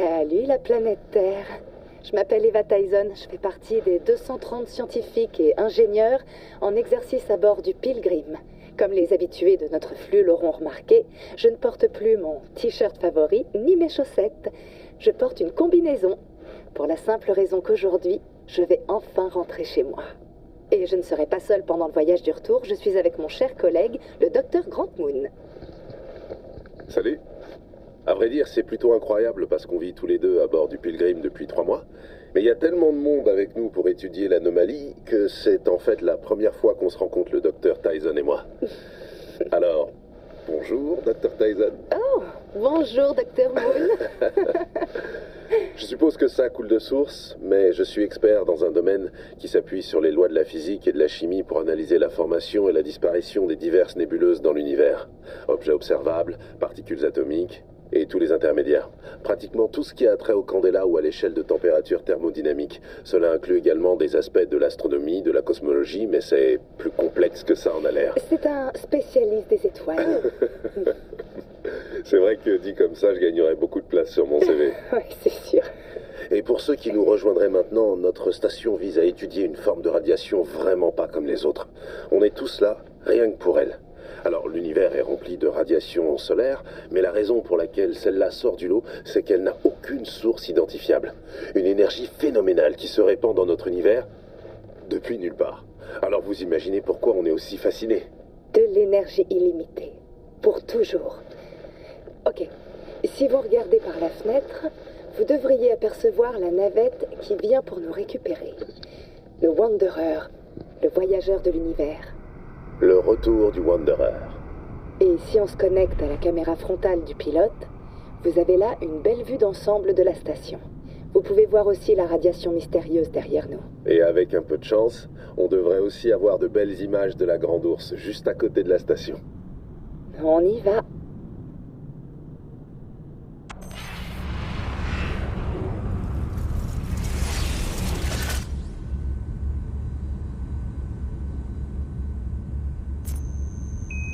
Salut la planète Terre. Je m'appelle Eva Tyson, je fais partie des 230 scientifiques et ingénieurs en exercice à bord du Pilgrim. Comme les habitués de notre flux l'auront remarqué, je ne porte plus mon t-shirt favori ni mes chaussettes. Je porte une combinaison, pour la simple raison qu'aujourd'hui, je vais enfin rentrer chez moi. Et je ne serai pas seule pendant le voyage du retour, je suis avec mon cher collègue, le docteur Grant Moon. Salut. À vrai dire, c'est plutôt incroyable parce qu'on vit tous les deux à bord du Pilgrim depuis 3 mois. Mais il y a tellement de monde avec nous pour étudier l'anomalie que c'est en fait la première fois qu'on se rencontre, le docteur Tyson et moi. Alors, bonjour, docteur Tyson. Oh, bonjour docteur Moon. Je suppose que ça coule de source, mais je suis expert dans un domaine qui s'appuie sur les lois de la physique et de la chimie pour analyser la formation et la disparition des diverses nébuleuses dans l'univers. Objets observables, particules atomiques et tous les intermédiaires. Pratiquement tout ce qui a trait au candéla ou à l'échelle de température thermodynamique. Cela inclut également des aspects de l'astronomie, de la cosmologie, mais c'est plus complexe que ça en a l'air. C'est un spécialiste des étoiles. C'est vrai que dit comme ça, je gagnerais beaucoup de place sur mon CV. Oui, c'est sûr. Et pour ceux qui nous rejoindraient maintenant, notre station vise à étudier une forme de radiation vraiment pas comme les autres. On est tous là, rien que pour elle. Alors, l'univers est rempli de radiation solaire, mais la raison pour laquelle celle-là sort du lot, c'est qu'elle n'a aucune source identifiable. Une énergie phénoménale qui se répand dans notre univers depuis nulle part. Alors vous imaginez pourquoi on est aussi fasciné. De l'énergie illimitée. Pour toujours. Ok. Si vous regardez par la fenêtre, vous devriez apercevoir la navette qui vient pour nous récupérer. Le Wanderer, le voyageur de l'univers. Le retour du Wanderer. Et si on se connecte à la caméra frontale du pilote, vous avez là une belle vue d'ensemble de la station. Vous pouvez voir aussi la radiation mystérieuse derrière nous. Et avec un peu de chance, on devrait aussi avoir de belles images de la Grande Ourse juste à côté de la station. On y va.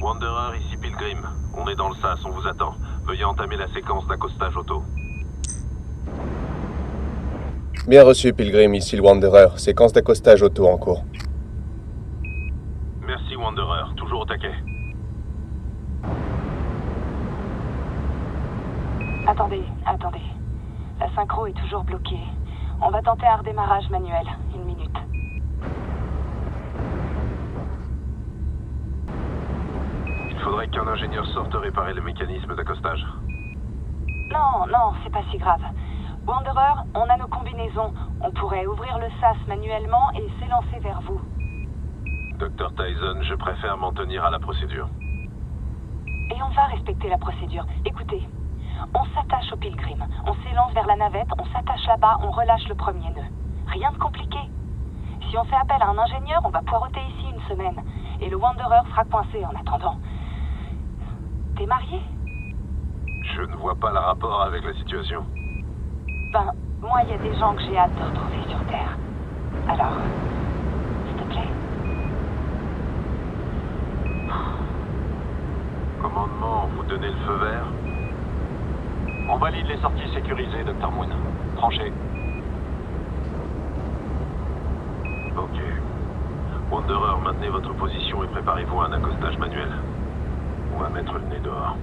Wanderer, ici Pilgrim. On est dans le SAS, on vous attend. Veuillez entamer la séquence d'accostage auto. Bien reçu, Pilgrim, ici le Wanderer. Séquence d'accostage auto en cours. Merci Wanderer, toujours au taquet. Attendez. La synchro est toujours bloquée. On va tenter un redémarrage manuel. 1 minute. Il faudrait qu'un ingénieur sorte réparer le mécanisme d'accostage. Non, c'est pas si grave. Wanderer, on a nos combinaisons. On pourrait ouvrir le SAS manuellement et s'élancer vers vous. Dr Tyson, je préfère m'en tenir à la procédure. Et on va respecter la procédure. Écoutez, on s'attache au Pilgrim. On s'élance vers la navette, on s'attache là-bas, on relâche le premier nœud. Rien de compliqué. Si on fait appel à un ingénieur, on va poireauter ici 1 semaine. Et le Wanderer sera coincé en attendant. T'es marié? Je ne vois pas le rapport avec la situation. Ben, moi, il y a des gens que j'ai hâte de retrouver sur Terre. Alors, s'il te plaît. Commandement, vous donnez le feu vert? On valide les sorties sécurisées, Dr Moon. Tranchez. Ok. Wanderer, maintenez votre position et préparez-vous à un accostage manuel. On va mettre le nez dehors.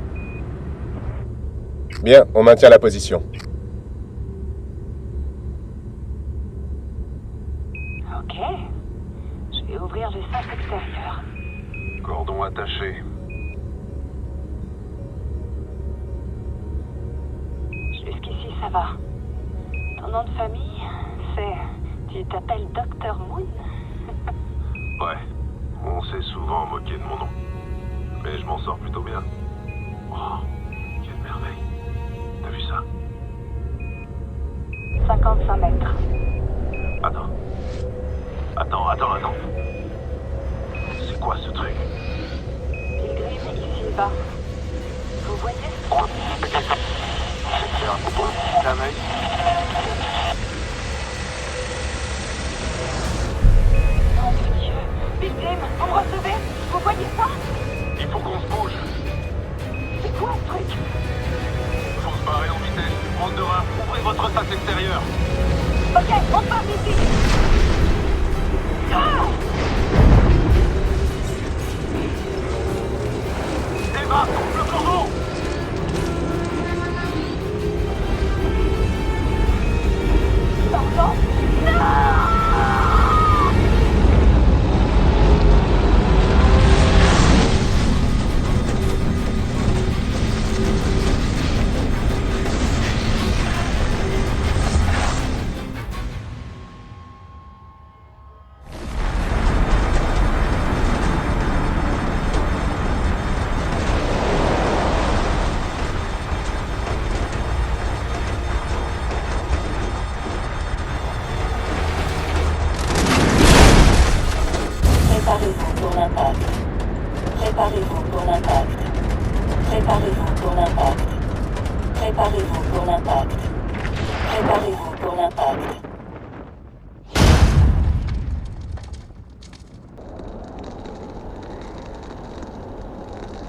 Bien, on maintient la position. Ok. Je vais ouvrir le SAS extérieur. Cordon attaché. Jusqu'ici, ça va. Ton nom de famille, c'est... Tu t'appelles Dr Moon? Ouais, on s'est souvent moqué de mon nom. Mais je m'en sors plutôt bien. Oh, quelle merveille. T'as vu ça? 55 mètres. Attends. C'est quoi ce truc? Pilgrim, ici bas. Vous voyez? Un œil. Mon Dieu! Pilgrim, vous me recevez? Vous voyez ça? Il faut qu'on se bouge. C'est quoi ce truc? Faut se barrer en vitesse. Wanderer, ouvrez votre face extérieure. Ok, on passe ici. Ah! Eva, coupe le cordon. Pardon? Préparez-vous pour l'impact. Préparez-vous pour l'impact. Préparez-vous pour l'impact. Préparez-vous pour l'impact. Préparez-vous pour l'impact.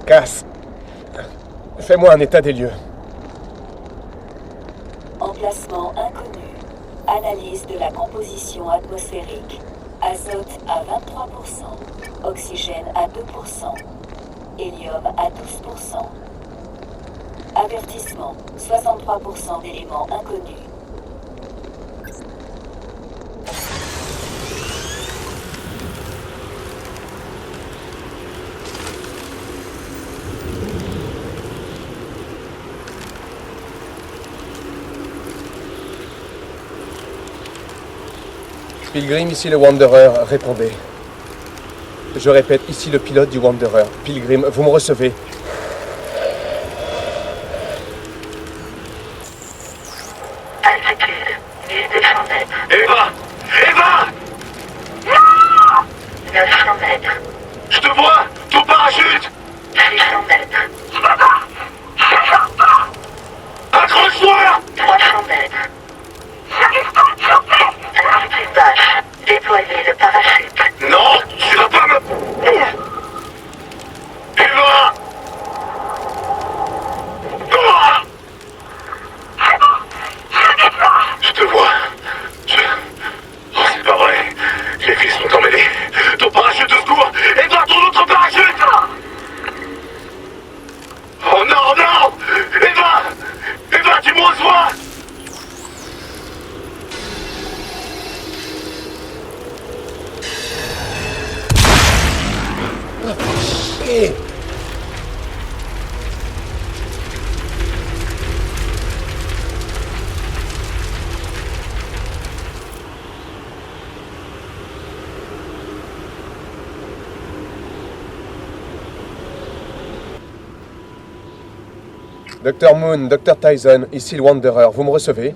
Cass, fais-moi un état des lieux. Emplacement inconnu. Analyse de la composition atmosphérique. Azote à 23%. Oxygène à 2%. Hélium à 12%. Avertissement. 63% d'éléments inconnus. Pilgrim, ici le Wanderer, répondez. Je répète, ici le pilote du Wanderer. Pilgrim, vous me recevez? Altitude. 1200 mètres. Eva! Eva! 900 mètres. Je te vois! Ton parachute! 600 mètres. Accroche-toi! 300 mètres. Altitude basse. Déployez le parachute. Non! Tu vas pas me... Eva! Ah! Je te vois. Oh, c'est pas vrai. Les fils sont emmêlés. Ton parachute de secours! Eva, ton autre parachute! Oh non, non! Eva! Eva, tu me reçois! Hé! Dr Moon, Dr Tyson, ici le Wanderer, vous me recevez?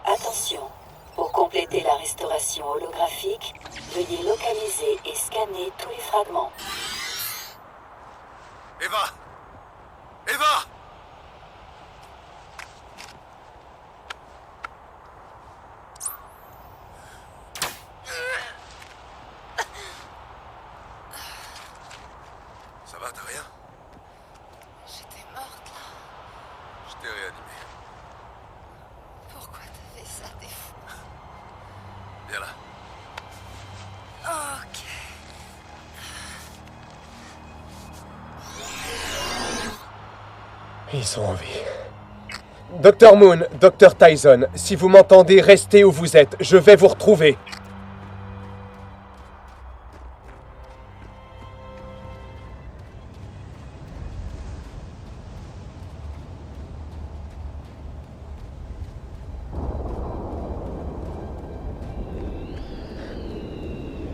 Attention, pour compléter la restauration holographique, veuillez localiser et scanner tous les fragments. Eva! Eva! Ça va, t'as rien? J'étais morte là. Je t'ai réanimé. Pourquoi t'as fait ça, t'es fou? Viens là. Ok. Ils sont en vie. Dr Moon, Dr Tyson, si vous m'entendez, restez où vous êtes. Je vais vous retrouver.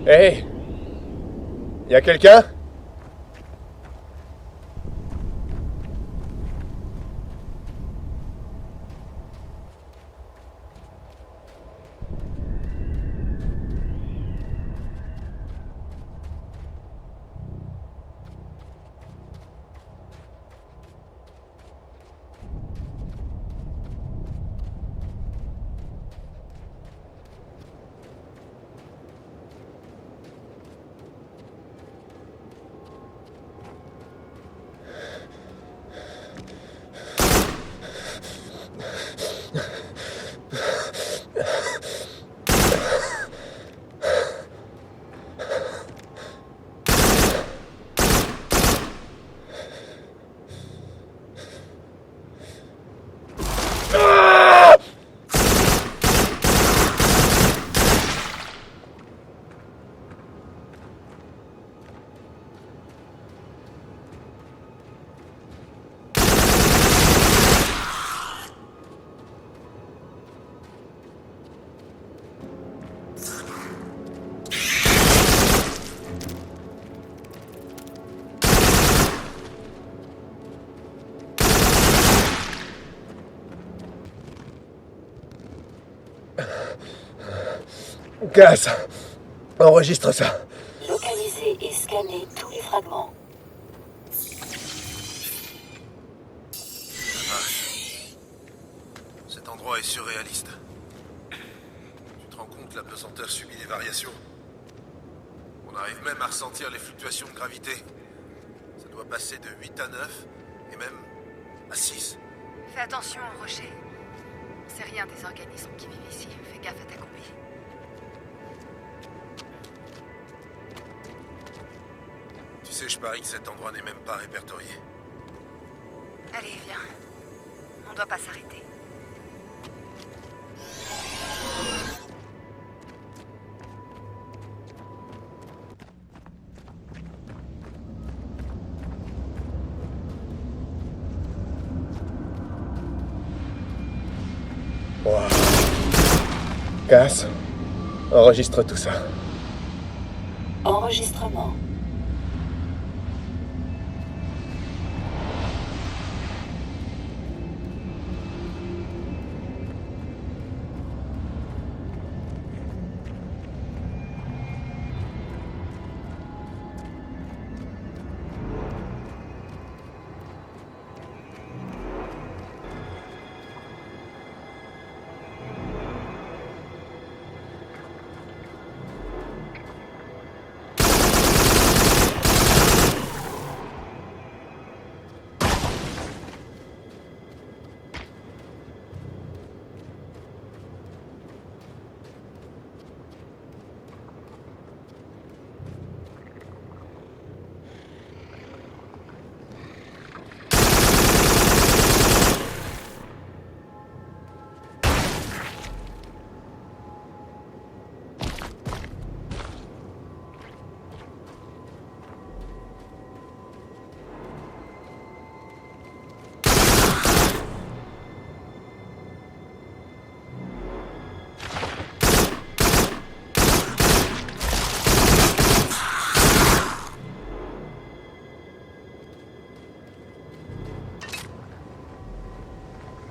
Hé! Y a quelqu'un? Gaz, enregistre ça. Localiser et scanner tous les fragments. Cet endroit est surréaliste. Tu te rends compte, la pesanteur subit des variations. On arrive même à ressentir les fluctuations de gravité. Ça doit passer de 8 à 9, et même à 6. Fais attention aux rochers. C'est rien des organismes qui vivent ici. Fais gaffe à ta combi. Tu sais, je parie que cet endroit n'est même pas répertorié. Allez, viens. On doit pas s'arrêter. Wow. Gaz, enregistre tout ça. Enregistrement.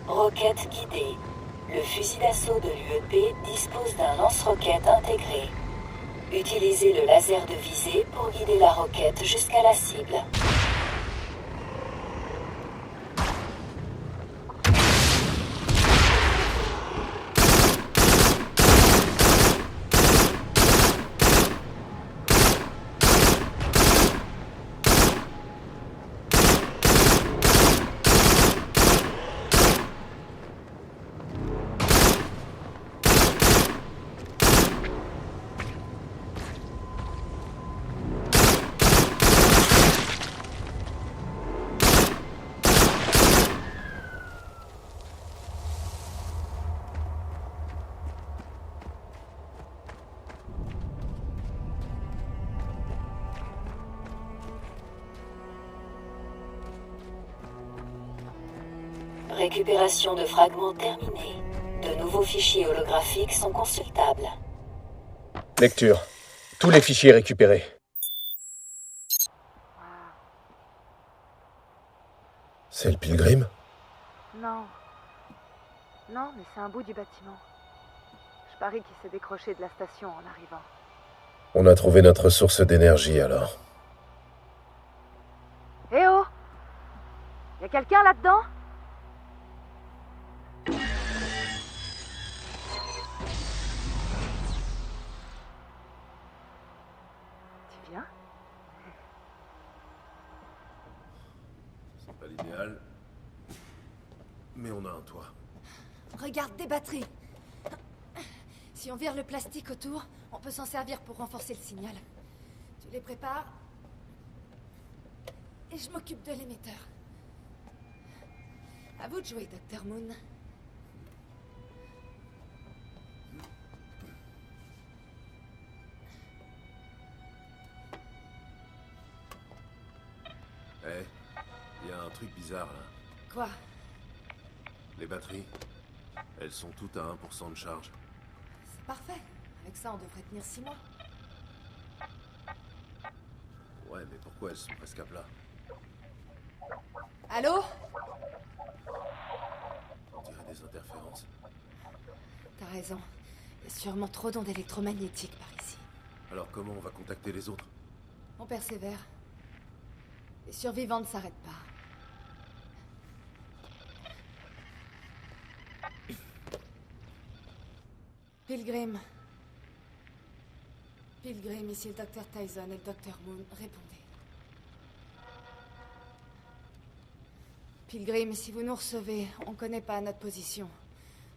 Roquette guidée. Le fusil d'assaut de l'UEP dispose d'un lance-roquette intégré. Utilisez le laser de visée pour guider la roquette jusqu'à la cible. Récupération de fragments terminée. De nouveaux fichiers holographiques sont consultables. Lecture. Tous les fichiers récupérés. C'est le Pilgrim? Non. Non, mais c'est un bout du bâtiment. Je parie qu'il s'est décroché de la station en arrivant. On a trouvé notre source d'énergie, alors. Eh oh! Y a quelqu'un là-dedans? Tu viens? C'est pas l'idéal. Mais on a un toit. Regarde, des batteries. Si on vire le plastique autour, on peut s'en servir pour renforcer le signal. Tu les prépares et je m'occupe de l'émetteur. À vous de jouer, Dr. Moon. Eh, il y a un truc bizarre, là. Quoi? Les batteries, elles sont toutes à 1% de charge. C'est parfait. Avec ça, on devrait tenir 6 mois. Ouais, mais pourquoi elles sont presque à plat? Allô? On dirait des interférences. T'as raison. Sûrement trop d'ondes électromagnétiques par ici. Alors comment on va contacter les autres? On persévère. Les survivants ne s'arrêtent pas. Pilgrim. Pilgrim, ici le Dr Tyson et le Dr Moon. Répondez. Pilgrim, si vous nous recevez, on connaît pas notre position.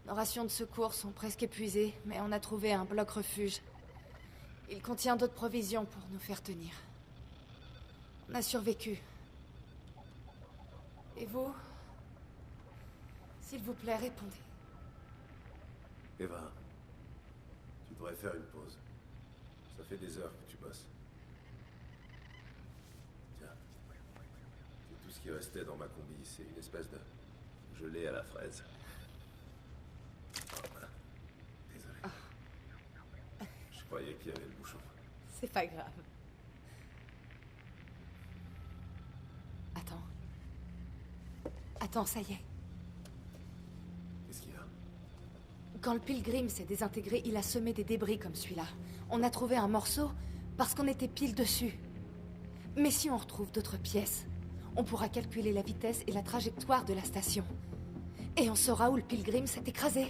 Nos rations de secours sont presque épuisées, mais on a trouvé un bloc refuge. Il contient d'autres provisions pour nous faire tenir. On a survécu. Et vous? S'il vous plaît, répondez. Eva, tu devrais faire une pause. Ça fait des heures que tu bosses. Tiens, c'est tout ce qui restait dans ma combi. C'est une espèce de gelée à la fraise. Désolé. Je croyais qu'il y avait le bouchon. C'est pas grave. Attends. Attends, ça y est. Qu'est-ce qu'il y a? Quand le Pilgrim s'est désintégré, il a semé des débris comme celui-là. On a trouvé un morceau parce qu'on était pile dessus. Mais si on retrouve d'autres pièces, on pourra calculer la vitesse et la trajectoire de la station. Et on saura où le Pilgrim s'est écrasé.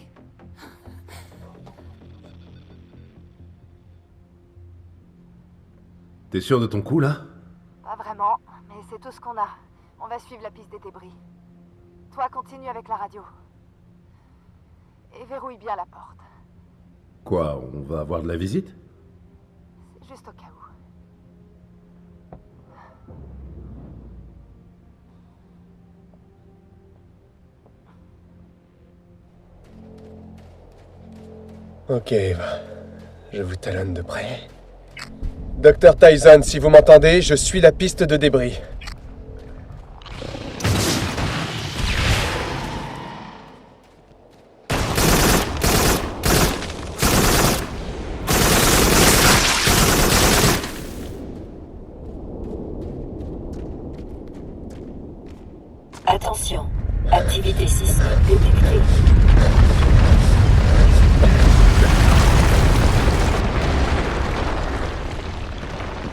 T'es sûr de ton coup, là? Pas vraiment, mais c'est tout ce qu'on a. On va suivre la piste des débris. Toi, continue avec la radio. Et verrouille bien la porte. Quoi, on va avoir de la visite? C'est juste au cas où. Ok, Eva. Je vous talonne de près. Dr Tyson, si vous m'entendez, je suis la piste de débris. Attention, activité sismique détectée.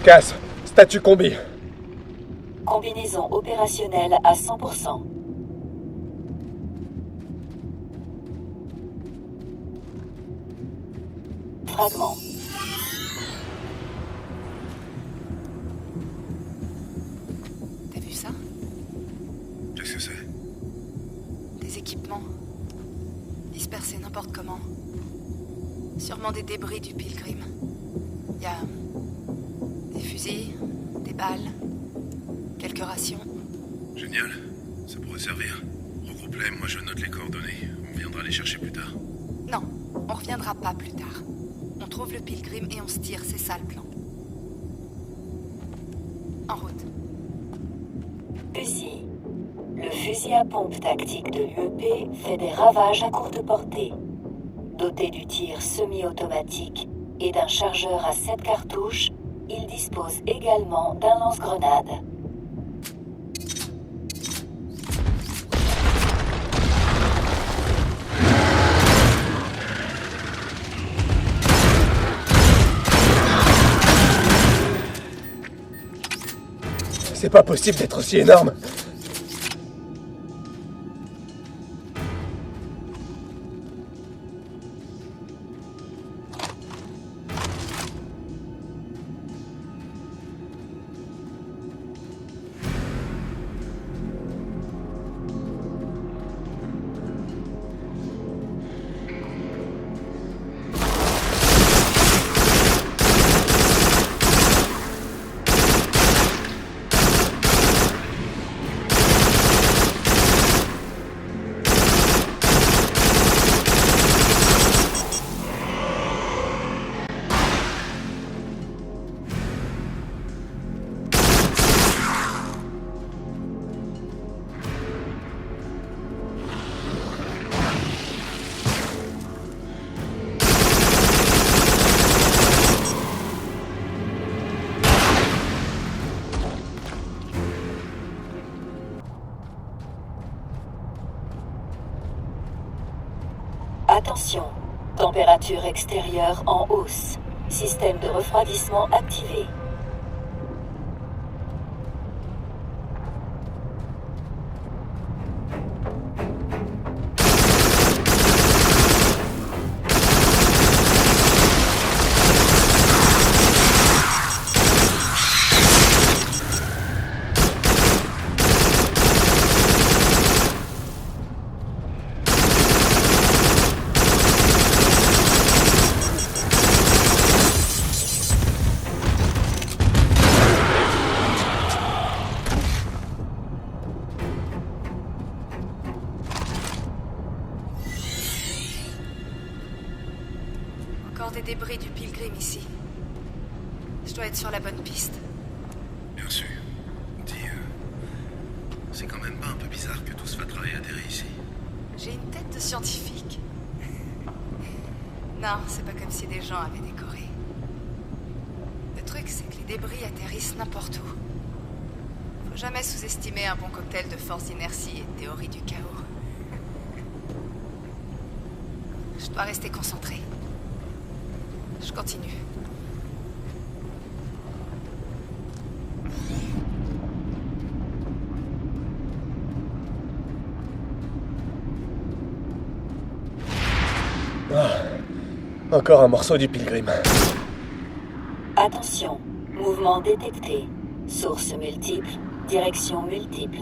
Cass, statut combi. Combinaison opérationnelle à 100%. Fragment. T'as vu ça? Qu'est-ce que c'est? Des équipements. Dispersés n'importe comment. Sûrement des débris du Pilgrim. Y a des fusils, des balles, quelques rations. Génial, ça pourrait servir. Regroupe-les, moi je note les coordonnées. On viendra les chercher plus tard. Non, on reviendra pas plus tard. On trouve le Pilgrim et on se tire, c'est ça le plan. En route. Lucie. Le fusil à pompe tactique de l'UEP fait des ravages à courte portée. Doté du tir semi-automatique et d'un chargeur à 7 cartouches, il dispose également d'un lance-grenade. C'est pas possible d'être aussi énorme. température extérieure en hausse. Système de refroidissement activé. Encore des débris du Pilgrim ici. Je dois être sur la bonne piste. Bien sûr. Dis, c'est quand même pas un peu bizarre que tout ce fatras ait atterri ici. J'ai une tête de scientifique. Non, c'est pas comme si des gens avaient décoré. Le truc, c'est que les débris atterrissent n'importe où. Faut jamais sous-estimer un bon cocktail de force d'inertie et de théorie du chaos. Je dois rester concentré. Je continue. Encore un morceau du Pilgrim. Attention, mouvement détecté. Source multiple, direction multiple.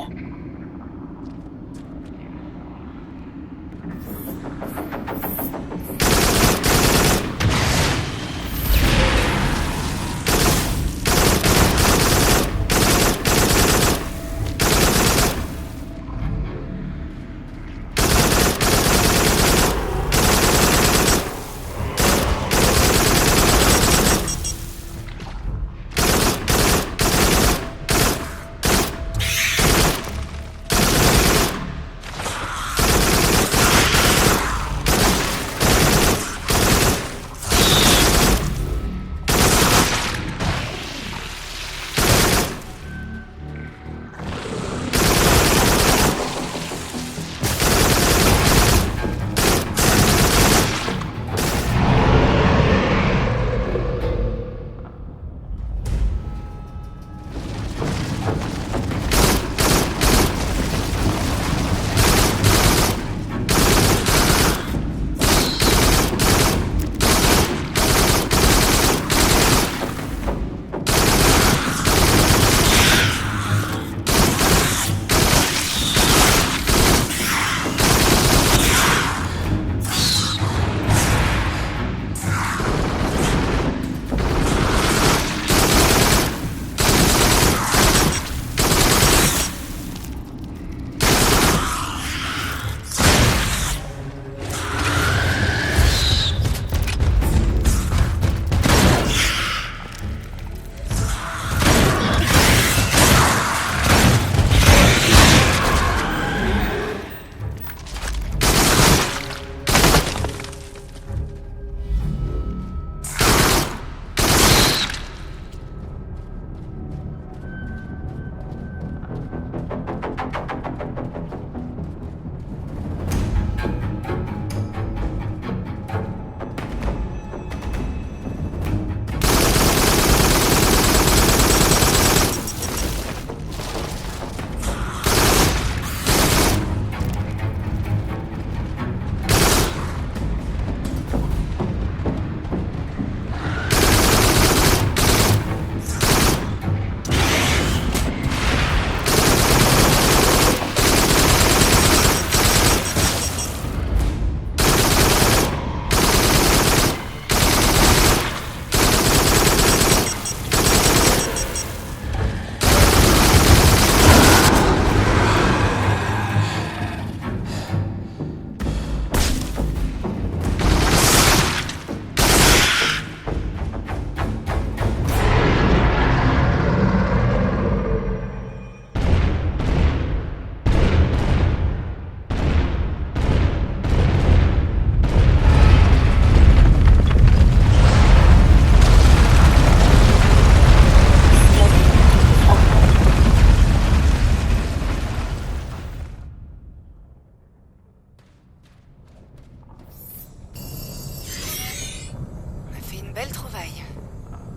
trouvailles.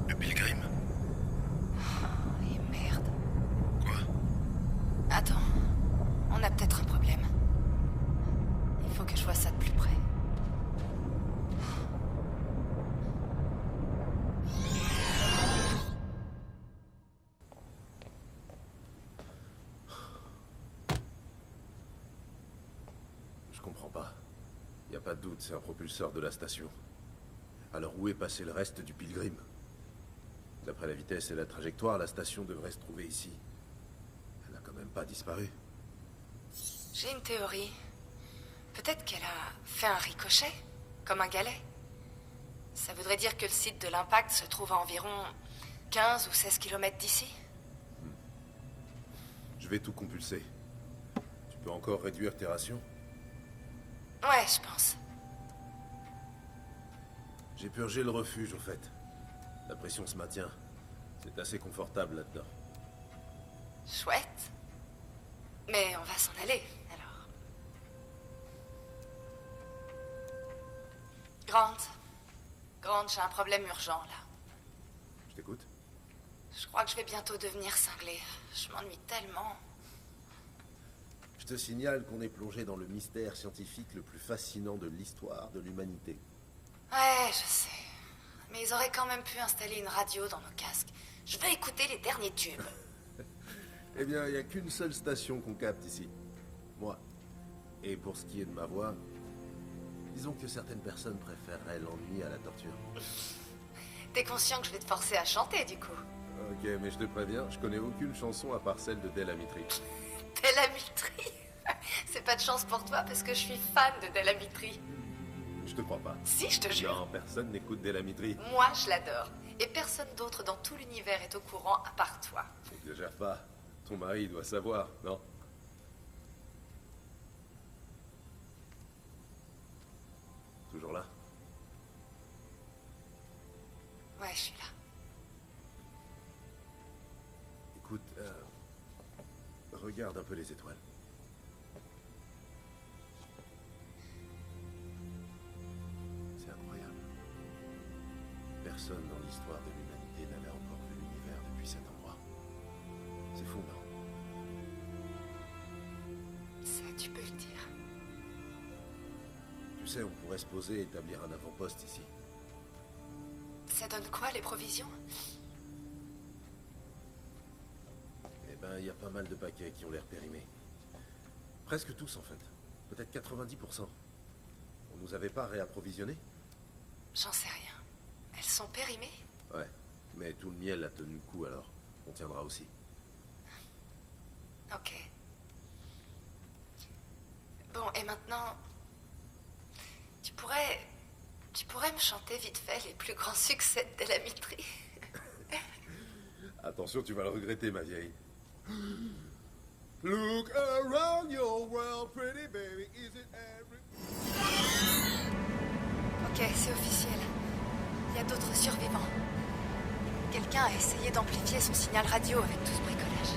Le Pilgrim. Et merde. Quoi? Attends, on a peut-être un problème. Il faut que je vois ça de plus près. Je comprends pas. Y a pas de doute, c'est un propulseur de la station. Alors où est passé le reste du Pilgrim? D'après la vitesse et la trajectoire, la station devrait se trouver ici. Elle a quand même pas disparu. J'ai une théorie. Peut-être qu'elle a fait un ricochet, comme un galet. Ça voudrait dire que le site de l'impact se trouve à environ 15 ou 16 kilomètres d'ici. Je vais tout compulser. Tu peux encore réduire tes rations? Ouais, je pense. J'ai purgé le refuge, au fait. La pression se maintient. C'est assez confortable là-dedans. Chouette. Mais on va s'en aller, alors. Grant, j'ai un problème urgent, là. Je t'écoute. Je crois que je vais bientôt devenir cinglé. Je m'ennuie tellement. Je te signale qu'on est plongé dans le mystère scientifique le plus fascinant de l'histoire de l'humanité. Ouais, je sais. Mais ils auraient quand même pu installer une radio dans nos casques. Je veux écouter les derniers tubes. Eh bien, il n'y a qu'une seule station qu'on capte ici. Moi. Et pour ce qui est de ma voix, disons que certaines personnes préféreraient l'ennui à la torture. T'es conscient que je vais te forcer à chanter, du coup? Ok, mais je te préviens, je connais aucune chanson à part celle de Della Mitri. Della Mitri? C'est pas de chance pour toi parce que je suis fan de Della Mitri. Je te crois pas. Si, je te jure. Non, personne n'écoute Della Mitri. Moi, je l'adore. Et personne d'autre dans tout l'univers est au courant à part toi. N'exagère pas. Ton mari doit savoir, non? Toujours là? Ouais, je suis là. Écoute, regarde un peu les étoiles. C'est incroyable. Personne dans l'histoire de l'humanité n'avait encore vu l'univers depuis cet endroit. C'est fou, non? Ça, tu peux le dire. Tu sais, on pourrait se poser et établir un avant-poste ici. Ça donne quoi, les provisions? Eh ben, il y a pas mal de paquets qui ont l'air périmés. Presque tous, en fait. Peut-être 90%. On nous avait pas réapprovisionné? J'en sais rien. Elles sont périmées? Ouais. Mais tout le miel a tenu le coup, alors. On tiendra aussi. Ok. Bon, et maintenant... Tu pourrais me chanter vite fait les plus grands succès de Della Mitri? Attention, tu vas le regretter, ma vieille. Look around your world, pretty baby, is it every... Ok, c'est officiel. Il y a d'autres survivants. Quelqu'un a essayé d'amplifier son signal radio avec tout ce bricolage.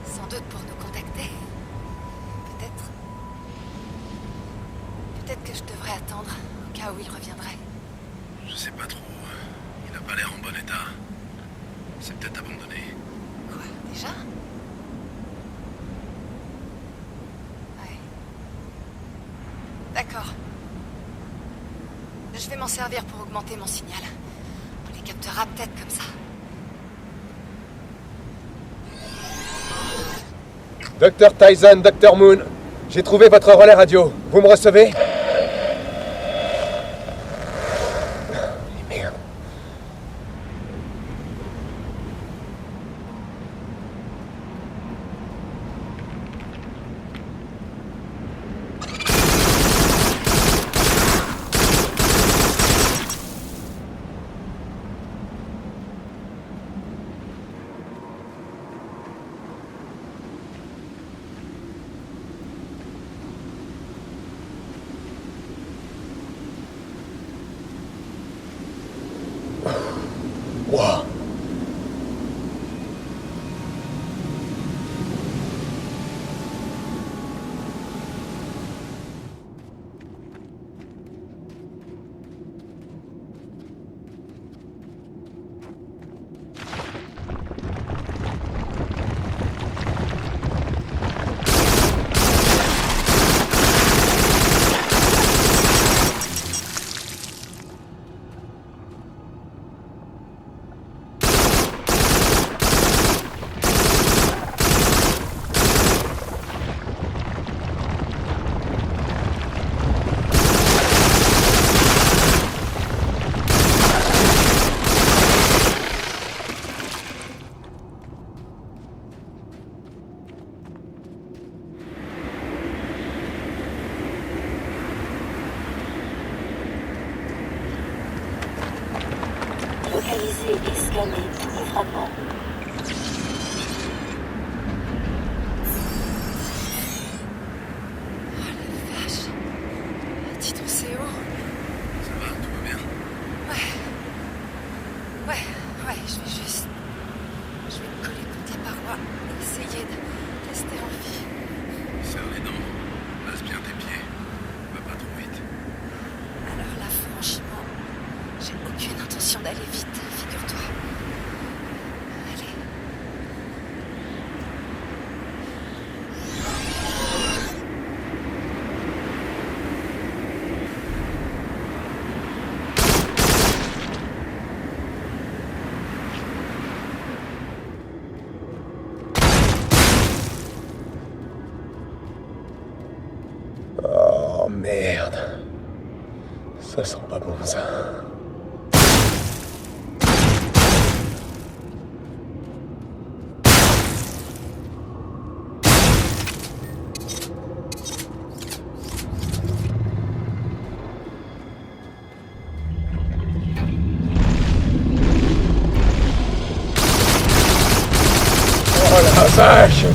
Sans doute pour nous contacter. Peut-être... Peut-être que je devrais attendre, au cas où il reviendrait. Je sais pas trop. Il n'a pas l'air en bon état. C'est peut-être abandonné. Quoi, déjà? Ouais. D'accord. Je vais m'en servir pour augmenter mon signal. On les captera peut-être comme ça. Dr Tyson, Dr Moon, j'ai trouvé votre relais radio. Vous me recevez? Merde. localiser et scanner tous les fragments. Vache. Dis donc, c'est haut. Ça va, tout va bien? Ouais, je vais juste... Je vais me coller contre la paroi et essayer de rester en vie. Serre les dents, passe bien tes pieds. Va pas trop vite. Alors là, franchement, j'ai aucune intention d'aller vite, figure-toi. Allez. Oh merde. Ça sent pas bon ça. Oh la vache!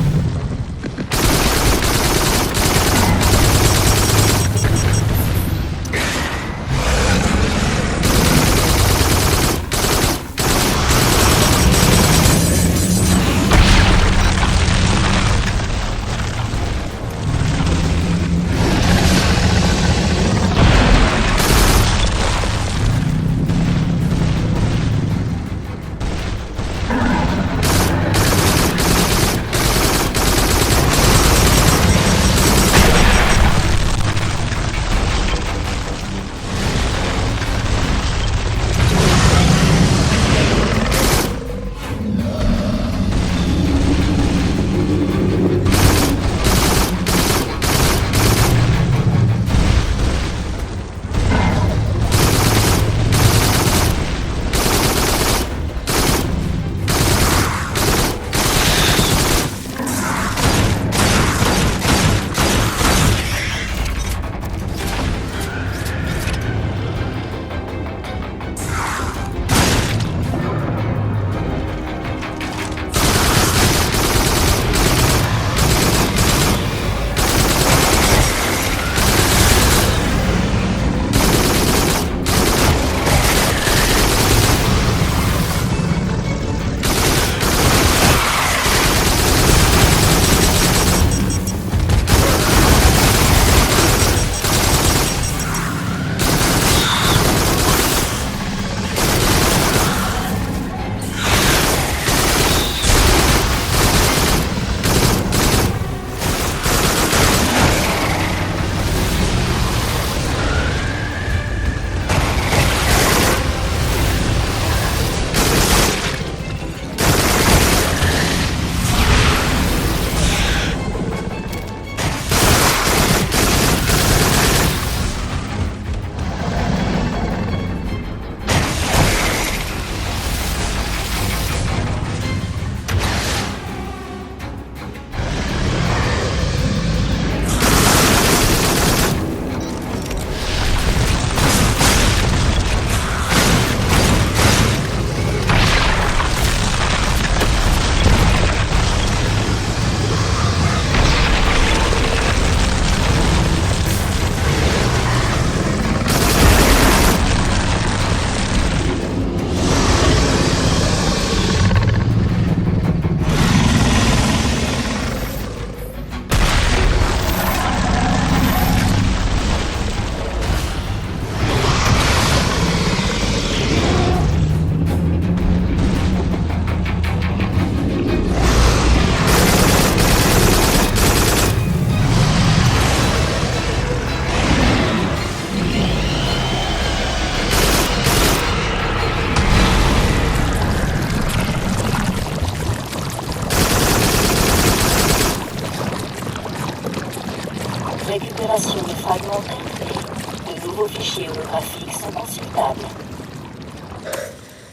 Récupération des fragments complets. De nouveaux fichiers holographiques sont consultables.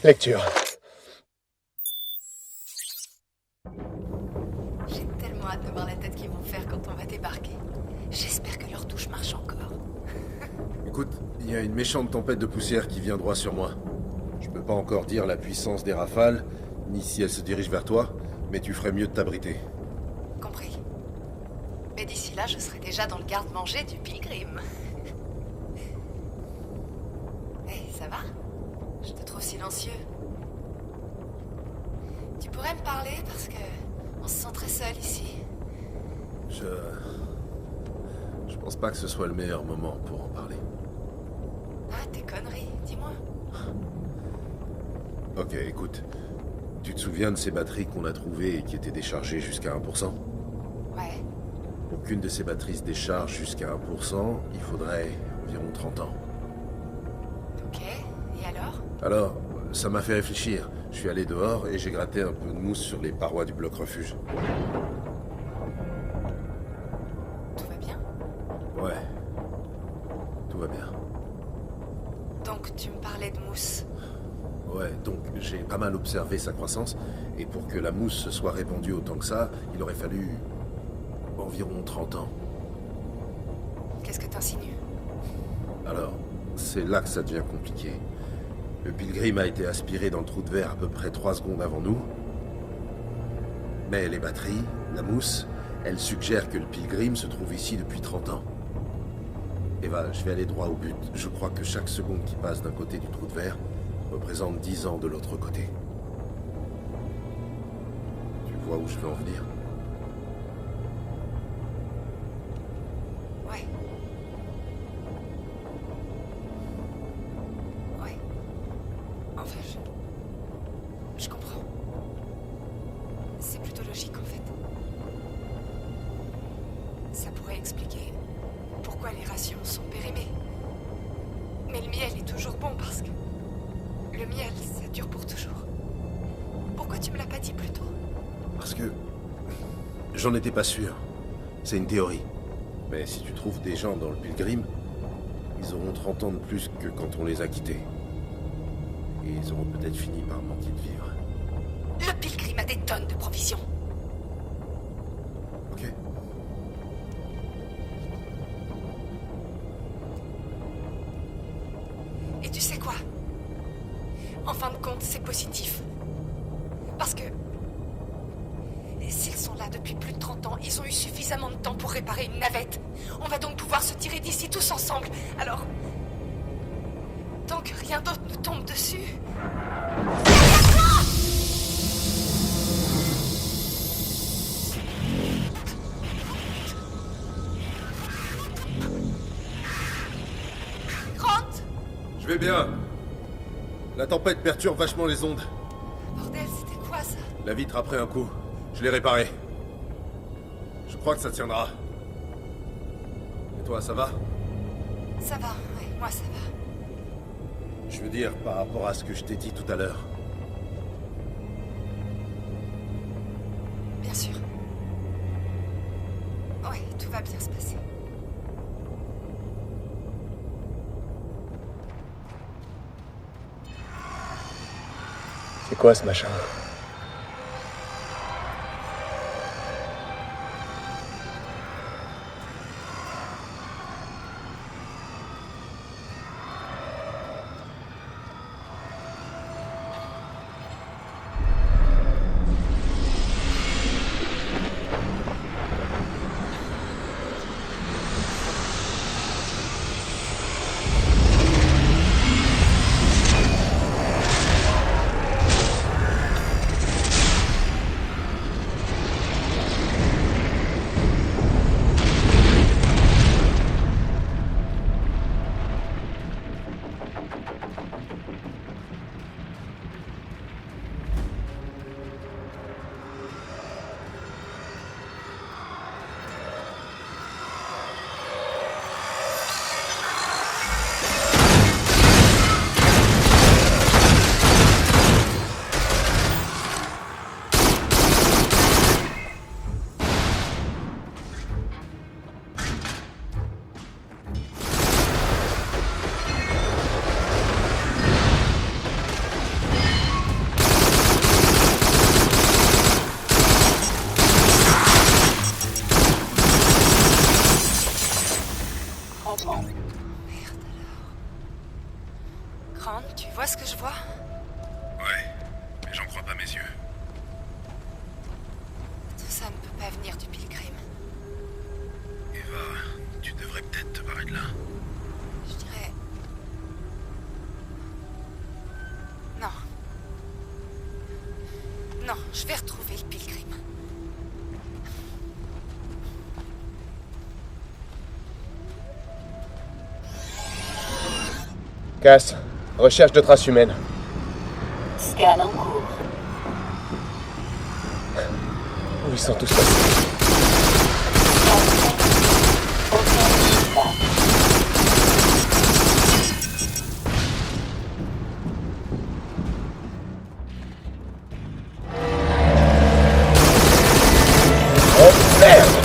Lecture. J'ai tellement hâte de voir la tête qu'ils vont faire quand on va débarquer. J'espère que leur touche marche encore. Écoute, il y a une méchante tempête de poussière qui vient droit sur moi. Je peux pas encore dire la puissance des rafales, ni si elles se dirigent vers toi, mais tu ferais mieux de t'abriter. Compris. Mais d'ici là, je serai déjà dans le garde-manger du Pilgrim. Hey, ça va? Je te trouve silencieux. Tu pourrais me parler parce que on se sent très seul ici. Je pense pas que ce soit le meilleur moment pour en parler. Ah, tes conneries, dis-moi. Ok, écoute. Tu te souviens de ces batteries qu'on a trouvées et qui étaient déchargées jusqu'à 1%? Ouais. Pour qu'une de ces batteries se décharge jusqu'à 1%, il faudrait environ 30 ans. Ok, et alors? Alors, ça m'a fait réfléchir. Je suis allé dehors et j'ai gratté un peu de mousse sur les parois du bloc refuge. Tout va bien? Ouais. Tout va bien. Donc tu me parlais de mousse. Ouais, donc j'ai pas mal observé sa croissance, et pour que la mousse se soit répandue autant que ça, il aurait fallu environ 30 ans. Qu'est-ce que t'insinues? Alors, c'est là que ça devient compliqué. Le Pilgrim a été aspiré dans le trou de verre à peu près 3 secondes avant nous. Mais les batteries, la mousse, elles suggèrent que le Pilgrim se trouve ici depuis 30 ans. Eva, je vais aller droit au but. Je crois que chaque seconde qui passe d'un côté du trou de verre représente 10 ans de l'autre côté. Tu vois où je veux en venir? Ouais. Ouais. Enfin, je comprends. C'est plutôt logique, en fait. Ça pourrait expliquer pourquoi les rations sont périmées. Mais le miel est toujours bon parce que... Le miel, ça dure pour toujours. Pourquoi tu me l'as pas dit plus tôt? Parce que... J'en étais pas sûr. C'est une théorie. Mais si tu trouves des gens dans le Pilgrim, ils auront 30 ans de plus que quand on les a quittés. Et ils auront peut-être fini par manquer de vivre. Le Pilgrim a des tonnes de provisions. Ok. Et tu sais quoi? En fin de compte, c'est positif. Parce que... s'ils sont là depuis plus de 30 ans, ils ont eu suffisamment de temps pour réparer une navette. On va donc pouvoir se tirer d'ici tous ensemble. Alors... tant que rien d'autre nous tombe dessus... Grant! Je vais bien. La tempête perturbe vachement les ondes. Bordel, c'était quoi ça? La vitre a pris un coup. Je l'ai réparée. Je crois que ça tiendra. Et toi, ça va? Ça va, ouais, moi ça va. Je veux dire, par rapport à ce que je t'ai dit tout à l'heure. Bien sûr. Ouais, tout va bien se passer. C'est quoi ce machin? pas mes yeux. Tout ça ne peut pas venir du Pilgrim. Eva, tu devrais peut-être te barrer de là. Je dirais... Non. Non, je vais retrouver le Pilgrim. Cass, recherche de traces humaines. Scan en cours. Où ils sont tous passés? Aucun résultat. Oh merde!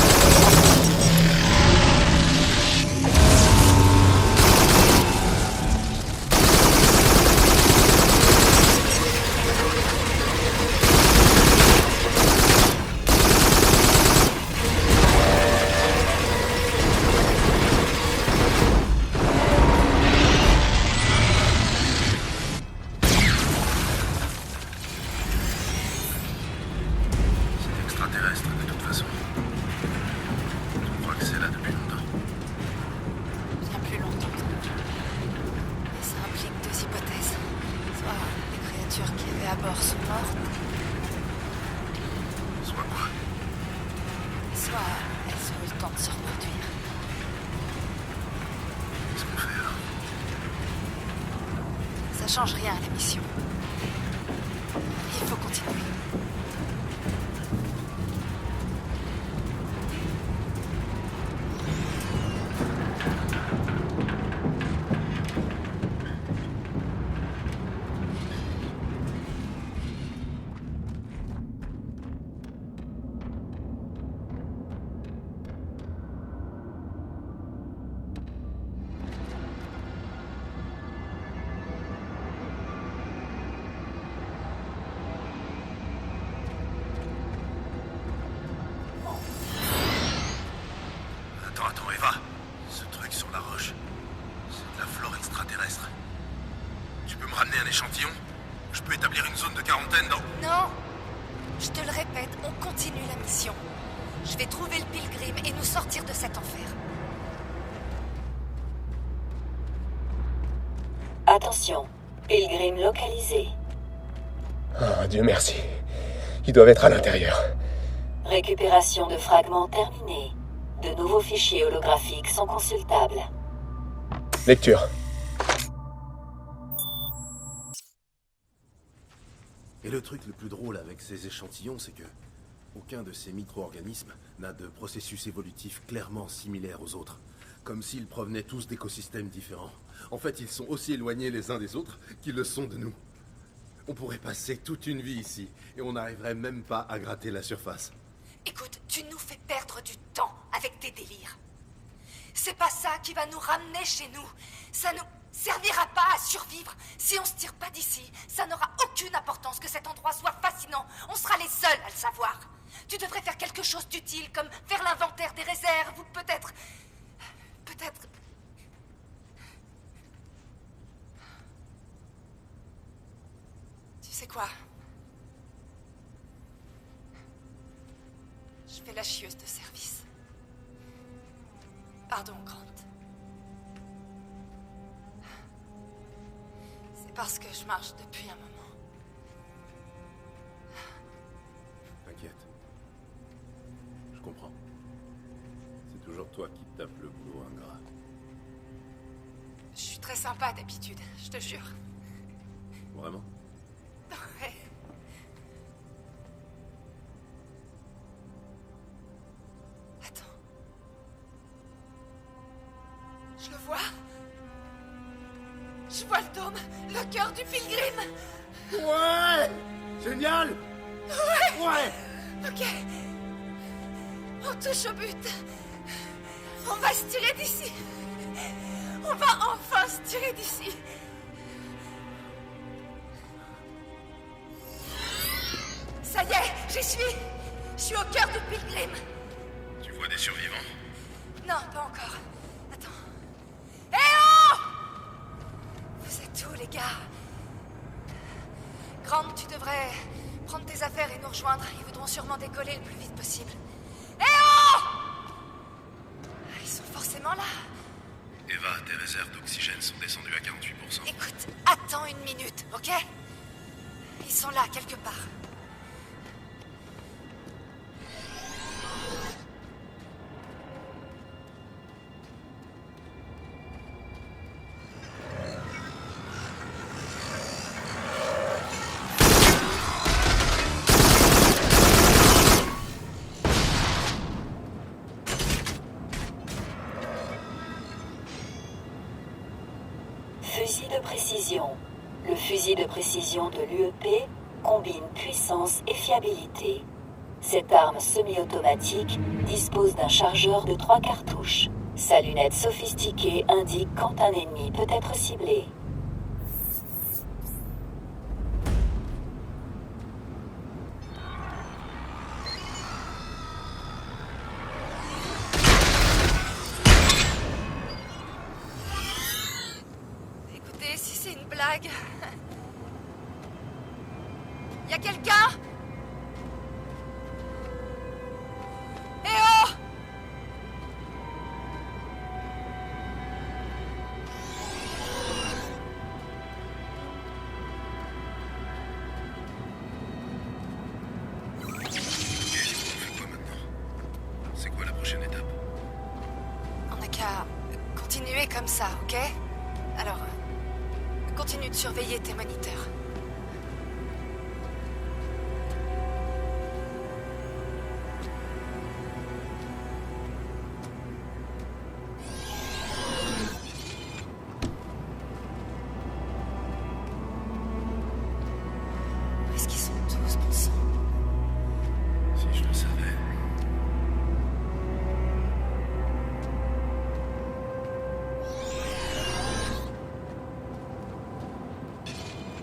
C'est extraterrestre de toute façon. Je crois que c'est là depuis longtemps. Bien plus longtemps que nous. Et ça implique deux hypothèses. Soit les créatures qu'il y avait à bord sont mortes, Soit quoi? soit elles ont eu le temps de se reproduire. Qu'est-ce qu'on fait alors? Ça change rien à la mission. Il faut continuer. Attends, Eva. Ce truc sur la roche, c'est de la flore extraterrestre. Tu peux me ramener un échantillon? Je peux établir une zone de quarantaine dans... Non! Je te le répète, on continue la mission. Je vais trouver le Pilgrim et nous sortir de cet enfer. Attention, Pilgrim localisé. Oh, Dieu merci. Ils doivent être à l'intérieur. Récupération de fragments terminée. De nouveaux fichiers holographiques sont consultables. Lecture. Et le truc le plus drôle avec ces échantillons, c'est que aucun de ces micro-organismes n'a de processus évolutif clairement similaire aux autres. Comme s'ils provenaient tous d'écosystèmes différents. En fait, ils sont aussi éloignés les uns des autres qu'ils le sont de nous. On pourrait passer toute une vie ici, et on n'arriverait même pas à gratter la surface. Écoute, tu nous fais perdre du temps avec tes délires. C'est pas ça qui va nous ramener chez nous. Ça nous servira pas à survivre. Si on se tire pas d'ici, ça n'aura aucune importance que cet endroit soit fascinant. On sera les seuls à le savoir. Tu devrais faire quelque chose d'utile, comme faire l'inventaire des réserves, ou peut-être... Tu sais quoi? Je fais la chieuse de service. Pardon, Grant. C'est parce que je marche depuis un moment. T'inquiète. Je comprends. C'est toujours toi qui te tapes le boulot ingrat. Je suis très sympa d'habitude, je te jure. Vraiment? Ouais. Attends. Je le vois. Je vois le dôme, le cœur du Pilgrim. Ouais! Génial! Ouais! Ok. On touche au but. On va se tirer d'ici. On va enfin se tirer d'ici. Ça y est, j'y suis. Je suis au cœur du Pilgrim. Tu vois des survivants? Non, pas encore. Attends. Eh oh! Vous êtes où, les gars? Grant, tu devrais Prendre tes affaires et nous rejoindre. Ils voudront sûrement décoller le plus vite possible. Eh oh! Ils sont forcément là. Eva, tes réserves d'oxygène sont descendues à 48%. Écoute, attends une minute, ok? Ils sont là, quelque part. Fusil de précision. Le fusil de précision de l'UEP combine puissance et fiabilité. Cette arme semi-automatique dispose d'un chargeur de 3 cartouches. Sa lunette sophistiquée indique quand un ennemi peut être ciblé. Écoutez, si c'est une blague... Y a quelqu'un? Eh oh! On fait quoi maintenant? C'est quoi la prochaine étape? On n'a qu'à continuer comme ça, ok? Alors, continue de surveiller tes moniteurs. Où est-ce qu'ils sont tous, bon sang? Si je le savais.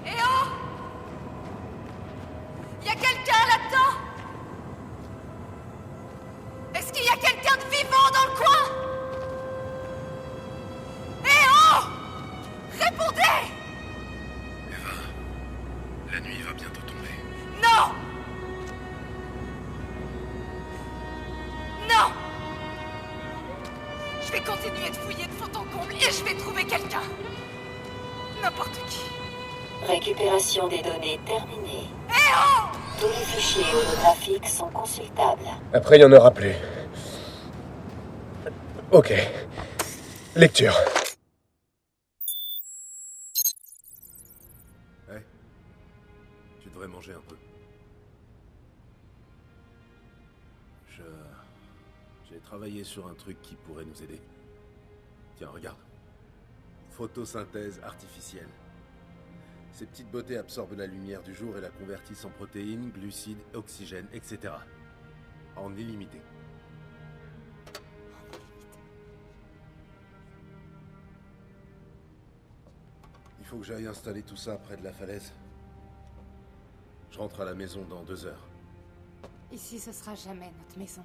Eh oh! Y a quelqu'un là-dedans? Est-ce qu'il y a quelqu'un de vivant dans le coin? Eh oh! Répondez! Eva, la nuit va bientôt tomber. Non! Non! Je vais continuer de fouiller de fond en comble et je vais trouver quelqu'un. N'importe qui. Récupération des données terminée. Eh oh! Tous les fichiers holographiques sont consultables. Après, il y en aura plus. Ok. Lecture. Hey, tu devrais manger un peu. J'ai travaillé sur un truc qui pourrait nous aider. Tiens, regarde. Photosynthèse artificielle. Ces petites beautés absorbent la lumière du jour et la convertissent en protéines, glucides, oxygène, etc. En illimité. Il faut que j'aille installer tout ça près de la falaise. Je rentre à la maison dans 2 heures. Ici, ce sera jamais notre maison.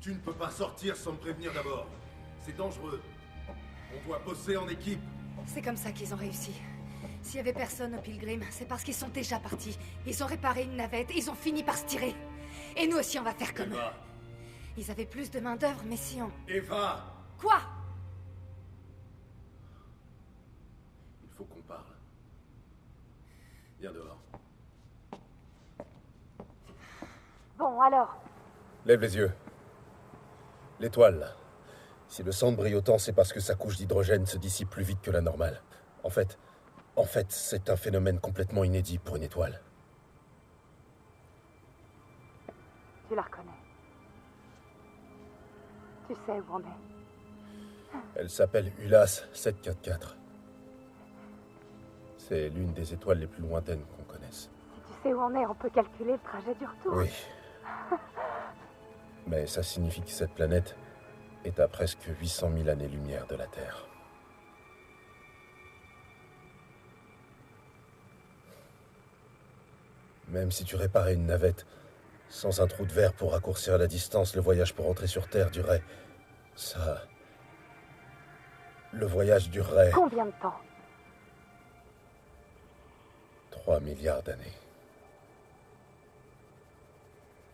Tu ne peux pas sortir sans me prévenir d'abord. C'est dangereux. On doit bosser en équipe. C'est comme ça qu'ils ont réussi. S'il y avait personne au Pilgrim, c'est parce qu'ils sont déjà partis. Ils ont réparé une navette, ils ont fini par se tirer. Et nous aussi, on va faire comme eux. Eva, Ils avaient plus de main-d'œuvre, mais si on... Eva, Quoi? il faut qu'on parle. Viens dehors. Bon, alors? Lève les yeux. L'étoile, là. Si le sang brille autant, c'est parce que sa couche d'hydrogène se dissipe plus vite que la normale. En fait, c'est un phénomène complètement inédit pour une étoile. Tu la reconnais. Tu sais où on est. Elle s'appelle Ulas 744. C'est l'une des étoiles les plus lointaines qu'on connaisse. Si tu sais où on est, on peut calculer le trajet du retour. Oui. Mais ça signifie que cette planète est à presque 800 000 années-lumière de la Terre. Même si tu réparais une navette, Sans un trou de verre pour raccourcir la distance, le voyage pour rentrer sur Terre durerait... Ça... Le voyage durerait... Combien de temps? 3 milliards d'années.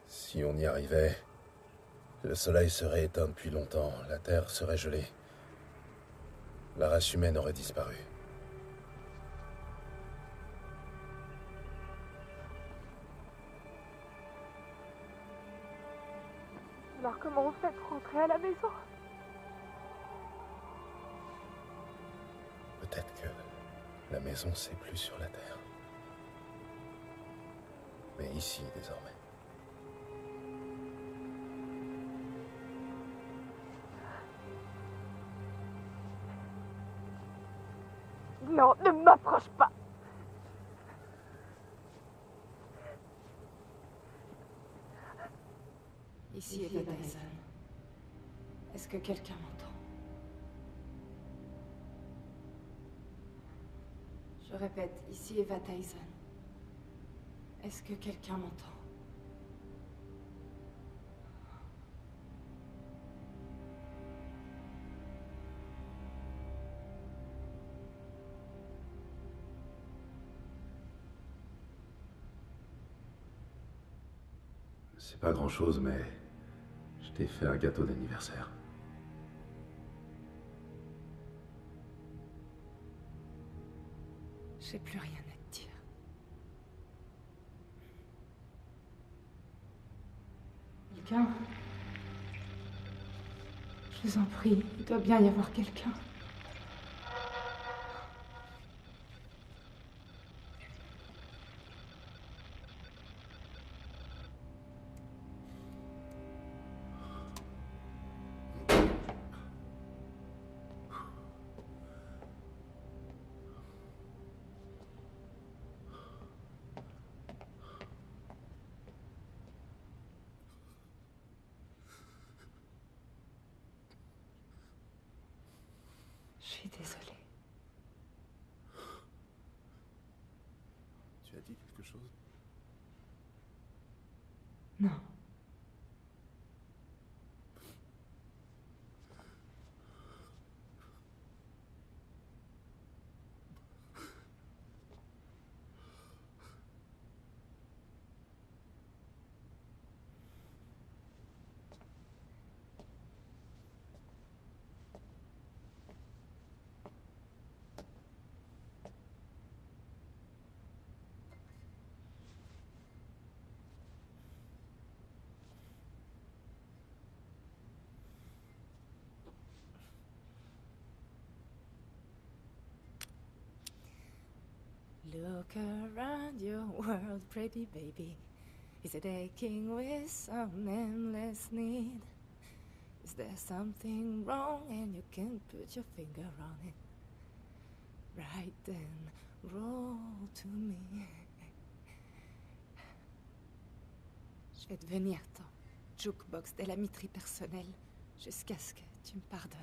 Si on y arrivait, le soleil serait éteint depuis longtemps, la Terre serait gelée. La race humaine aurait disparu. Alors comment on fait pour rentrer à la maison? Peut-être que la maison, c'est plus sur la Terre. Mais ici, désormais. Non, ne m'approche pas. Ici Eva Tyson. Est-ce que quelqu'un m'entend? Je répète, ici Eva Tyson. Est-ce que quelqu'un m'entend? C'est pas grand-chose, mais je t'ai fait un gâteau d'anniversaire. J'ai plus rien à te dire. Quelqu'un? Je vous en prie, il doit bien y avoir quelqu'un. Je suis désolée. Tu as dit quelque chose? Non. Look around your world, pretty baby. Is it aching with some endless need? Is there something wrong and you can't put your finger on it? Right then, roll to me. Je vais devenir ton jukebox de l'amitié personnelle jusqu'à ce que tu me pardonnes.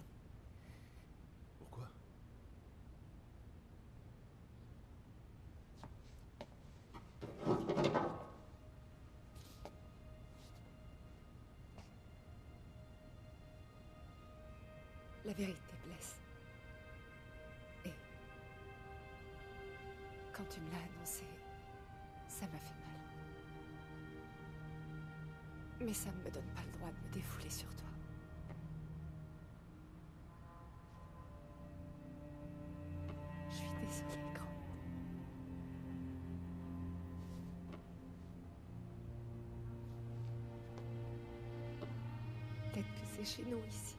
Pourquoi? La vérité blesse. Et quand tu me l'as annoncé, ça m'a fait mal. Mais ça ne me donne pas le droit de me défouler sur toi. Je suis désolée, Grande. Peut-être que c'est chez nous ici.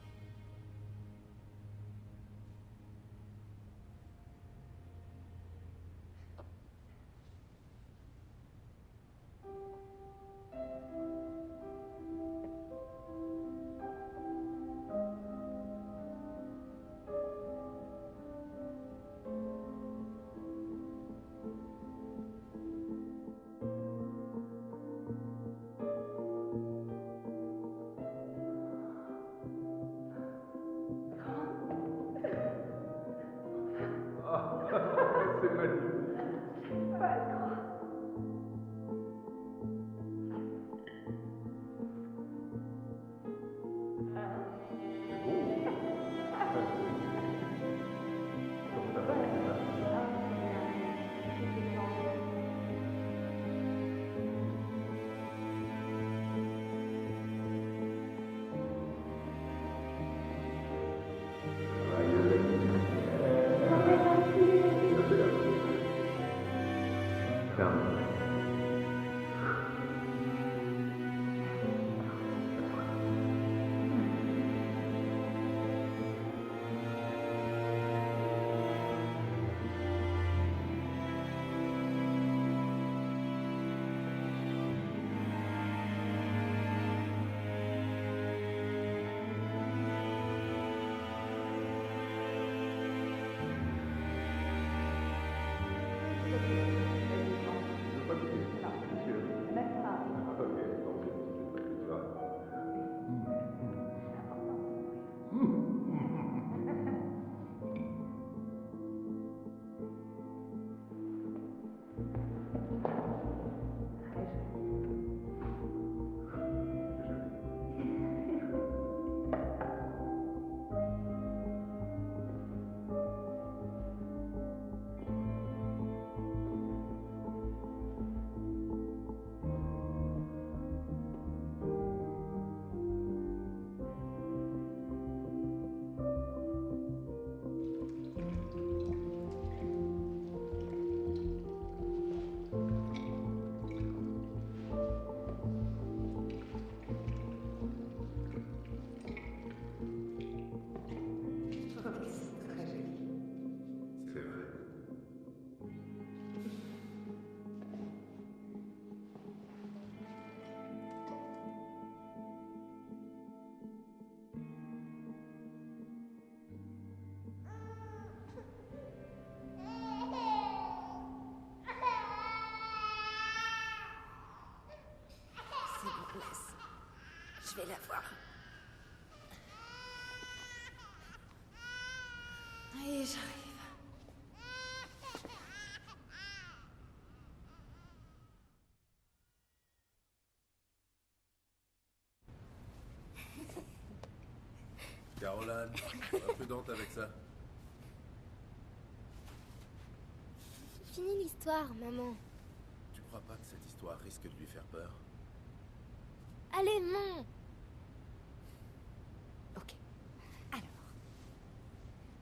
vais la voir. Et j'arrive. Caroline, imprudente avec ça. Fini l'histoire, maman. Tu crois pas que cette histoire risque de lui faire peur? Allez, non. Ok. Alors,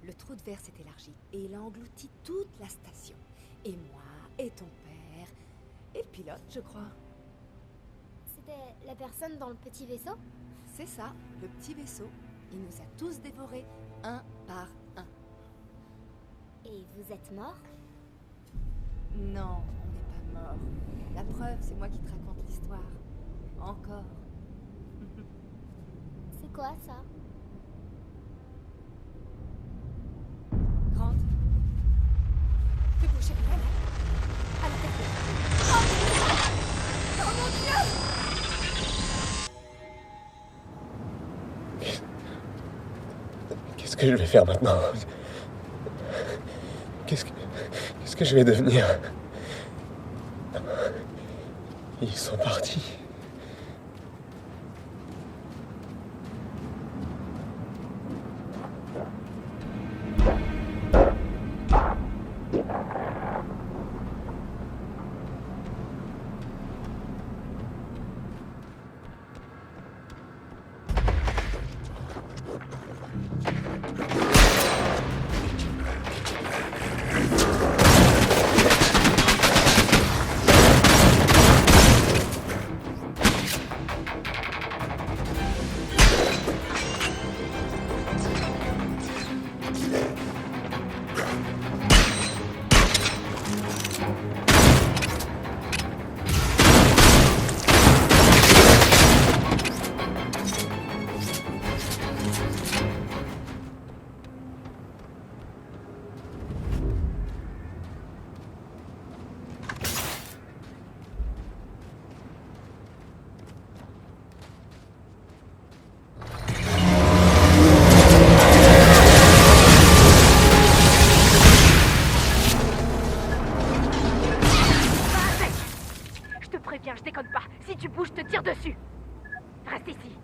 le trou de verre s'est élargi et il a englouti toute la station. Et moi, et ton père, et le pilote, je crois. C'était la personne dans le petit vaisseau? C'est ça, le petit vaisseau. Il nous a tous dévorés, un par un. Et vous êtes mort? Non, on n'est pas mort. La preuve, c'est moi qui te raconte l'histoire. Encore. C'est quoi ça? Grande. Fais bouger rien, là. À la tête. Oh mon Dieu! Qu'est-ce que je vais faire maintenant? Qu'est-ce que je vais devenir? Ils sont partis. Je déconne pas. Si tu bouges, je te tire dessus. Reste ici.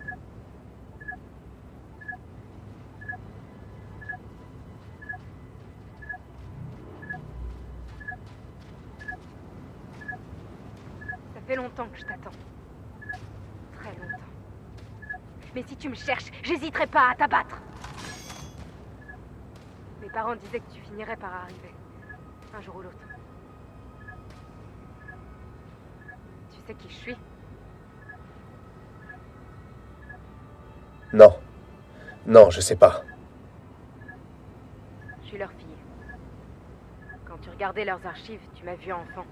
Ça fait longtemps que je t'attends. Très longtemps. Mais si tu me cherches, j'hésiterai pas à t'abattre. Mes parents disaient que tu finirais par arriver. Un jour ou l'autre. Tu sais qui je suis? Non. Non, je sais pas. Je suis leur fille. Quand tu regardais leurs archives, tu m'as vu enfant.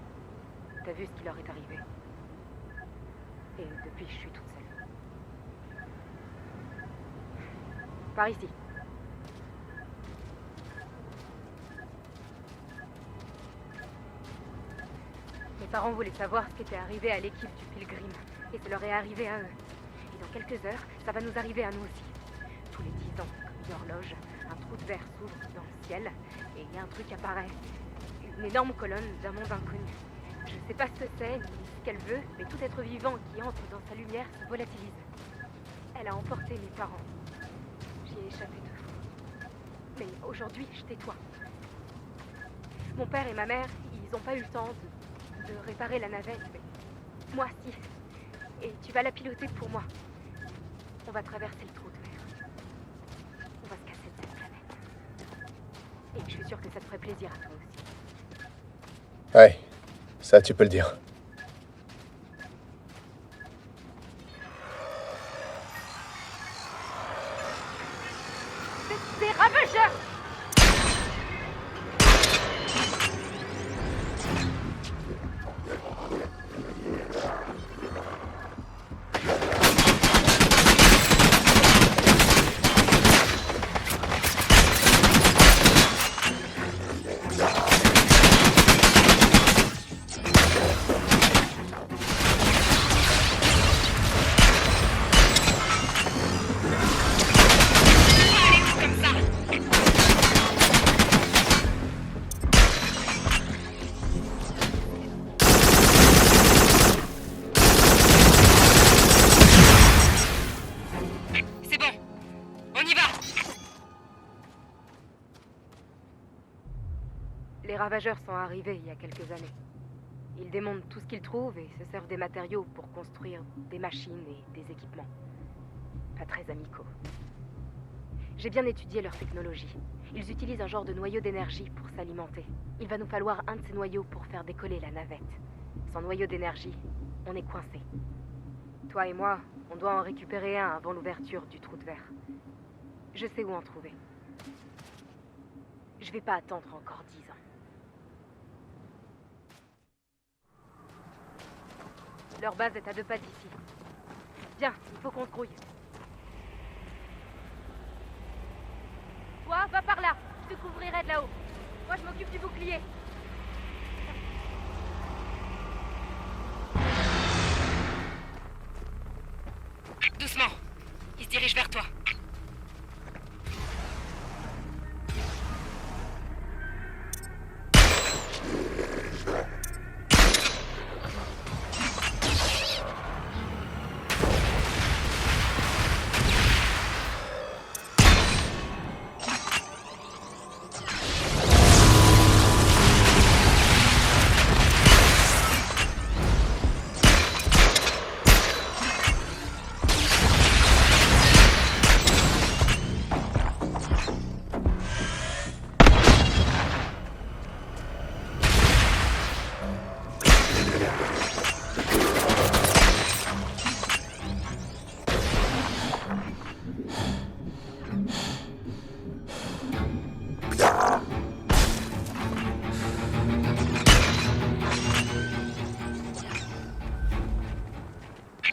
T'as vu ce qui leur est arrivé. Et depuis, je suis toute seule. Par ici. Mes parents voulaient savoir ce qui était arrivé à l'équipe du Pilgrim. Et ça leur est arrivé à eux. Et dans quelques heures, ça va nous arriver à nous aussi. Tous les 10 ans, comme une horloge, un trou de verre s'ouvre dans le ciel et un truc apparaît. Une énorme colonne d'un monde inconnu. Je ne sais pas ce que c'est, ni ce qu'elle veut, mais tout être vivant qui entre dans sa lumière se volatilise. Elle a emporté mes parents. J'y ai échappé 2 fois. Mais aujourd'hui, je tais-toi. Mon père et ma mère, ils n'ont pas eu le temps de réparer la navette, mais moi, si. Et tu vas la piloter pour moi. On va traverser le trou de verre. On va se casser de cette planète. Et je suis sûre que ça te ferait plaisir à toi aussi. Ouais, ça tu peux le dire. C'est des ravageurs! ravageurs sont arrivés il y a quelques années. Ils démontent tout ce qu'ils trouvent et se servent des matériaux pour construire des machines et des équipements. Pas très amicaux. J'ai bien étudié leur technologie. Ils utilisent un genre de noyau d'énergie pour s'alimenter. Il va nous falloir un de ces noyaux pour faire décoller la navette. Sans noyau d'énergie, on est coincé. Toi et moi, on doit en récupérer un avant l'ouverture du trou de verre. Je sais où en trouver. Je vais pas attendre encore 10 ans. Leur base est à 2 pas d'ici. Viens, il faut qu'on se grouille. Toi, va par là. Je te couvrirai de là-haut. Moi, je m'occupe du bouclier. Doucement. Il se dirige vers toi.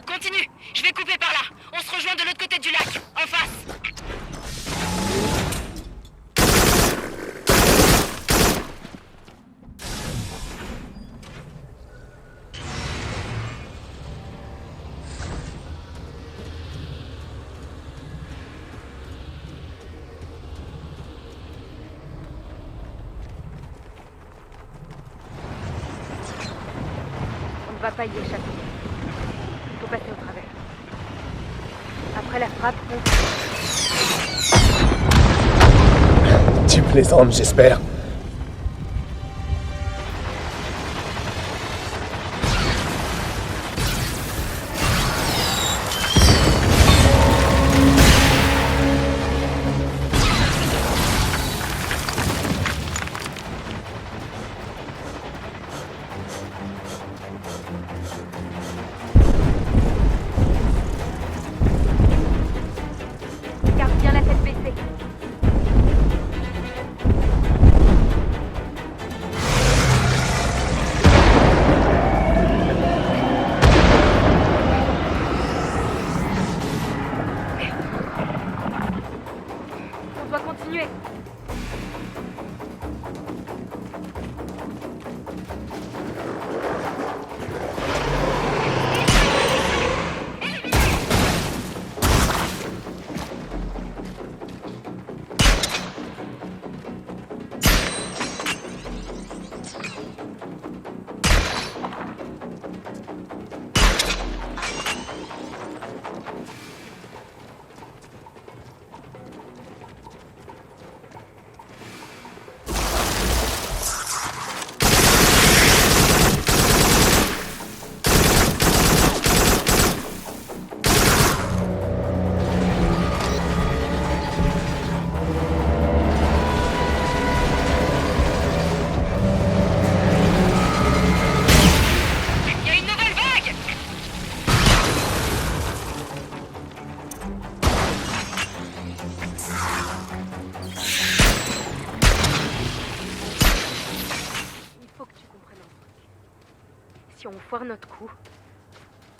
Continue, je vais couper par là. On se rejoint de l'autre côté du lac, en face. On ne va pas y échapper. Il faut passer au travers. Après la frappe, on... Tu plaisantes, j'espère. garde bien la tête baissée. On doit continuer. Si on foire notre coup,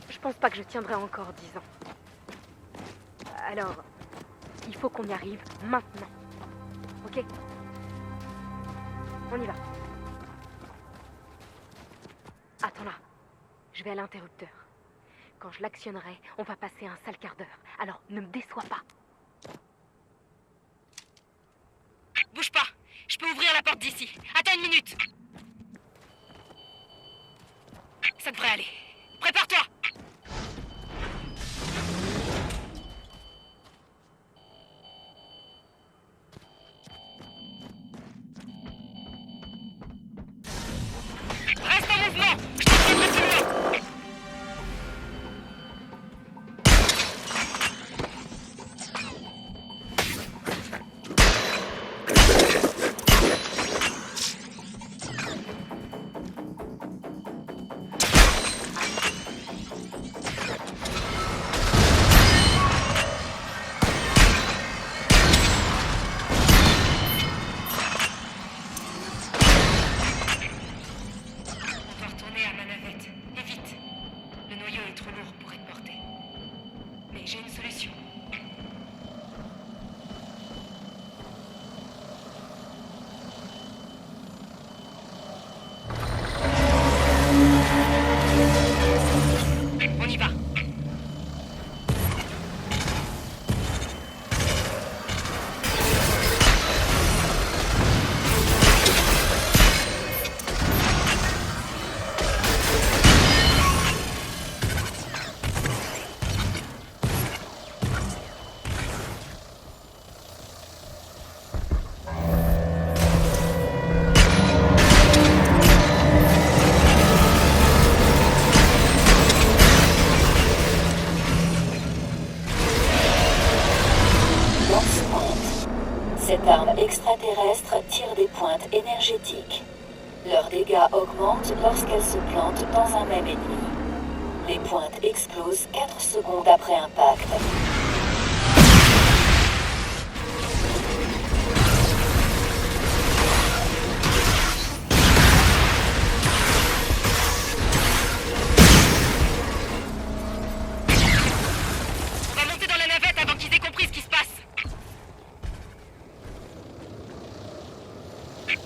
je pense pas que je tiendrai encore 10 ans. Alors, il faut qu'on y arrive maintenant. Ok? On y va. Attends là. Je vais à l'interrupteur. Quand je l'actionnerai, on va passer un sale quart d'heure. Alors, ne me déçois pas. Bouge pas. Je peux ouvrir la porte d'ici. Attends une minute. Ça devrait aller. Prépare-toi. J'ai une solution. On y va. Cette arme extraterrestre tire des pointes énergétiques. Leurs dégâts augmentent lorsqu'elles se plantent dans un même ennemi. Les pointes explosent 4 secondes après impact. On va monter dans la navette avant qu'ils aient compris ce qui se passe.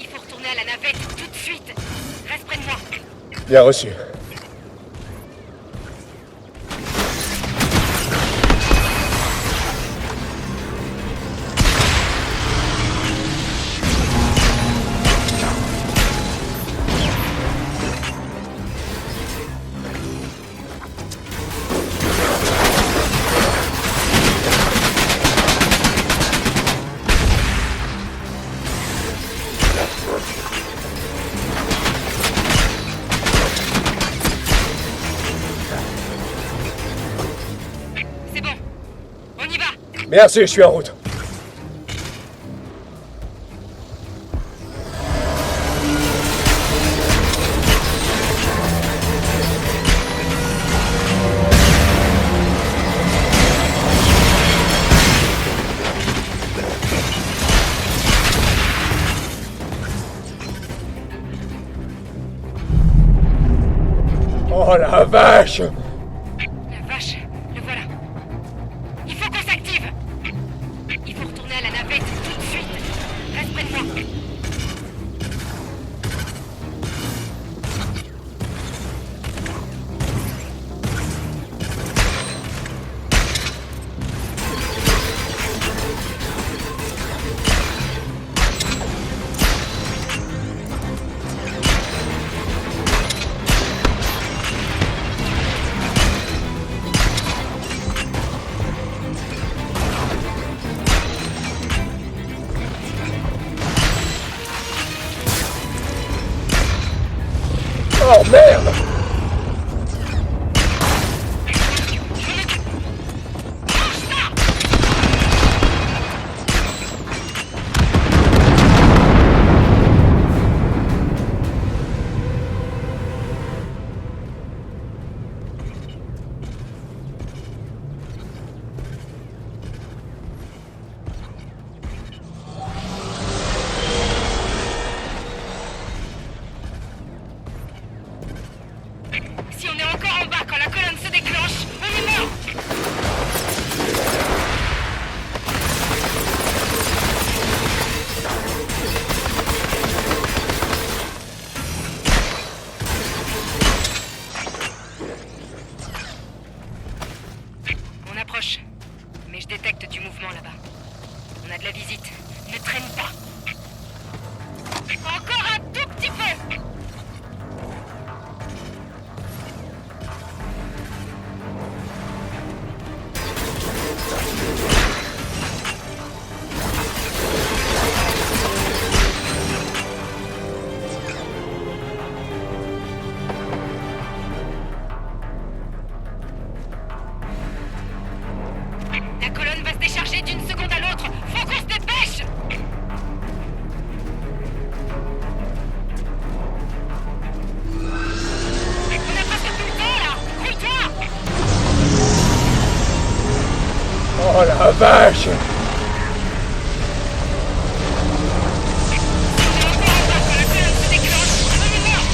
Il faut retourner à la navette tout de suite. Reste près de moi. Bien reçu. C'est bon. On y va. Merci, je suis en route. Oh la vache! La vache, le voilà. Il faut qu'on s'active. Il faut retourner à la navette tout de suite. Reste près de moi. Oh merde! Si on est encore en bas quand la colonne se déclenche, on est mort. On approche. Mais je détecte du mouvement là-bas. On a de la visite. Ne traîne pas. Encore un tout petit peu. La colonne va se décharger d'une seconde à l'autre. Faut qu'on se dépêche. On a presque plus le temps là. Grouille-toi. Oh la vache! On est encore en bas quand la colonne se déclenche. On est mort.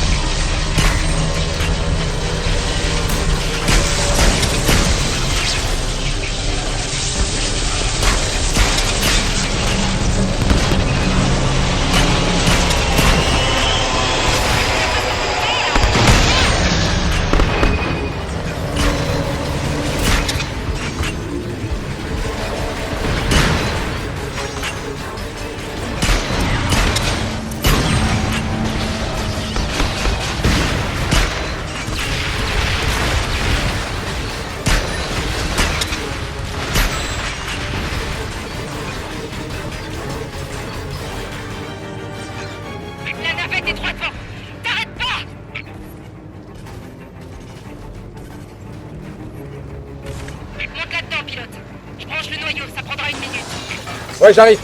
temps, pilote. Je branche le noyau, ça prendra 1 minute. Ouais, j'arrive.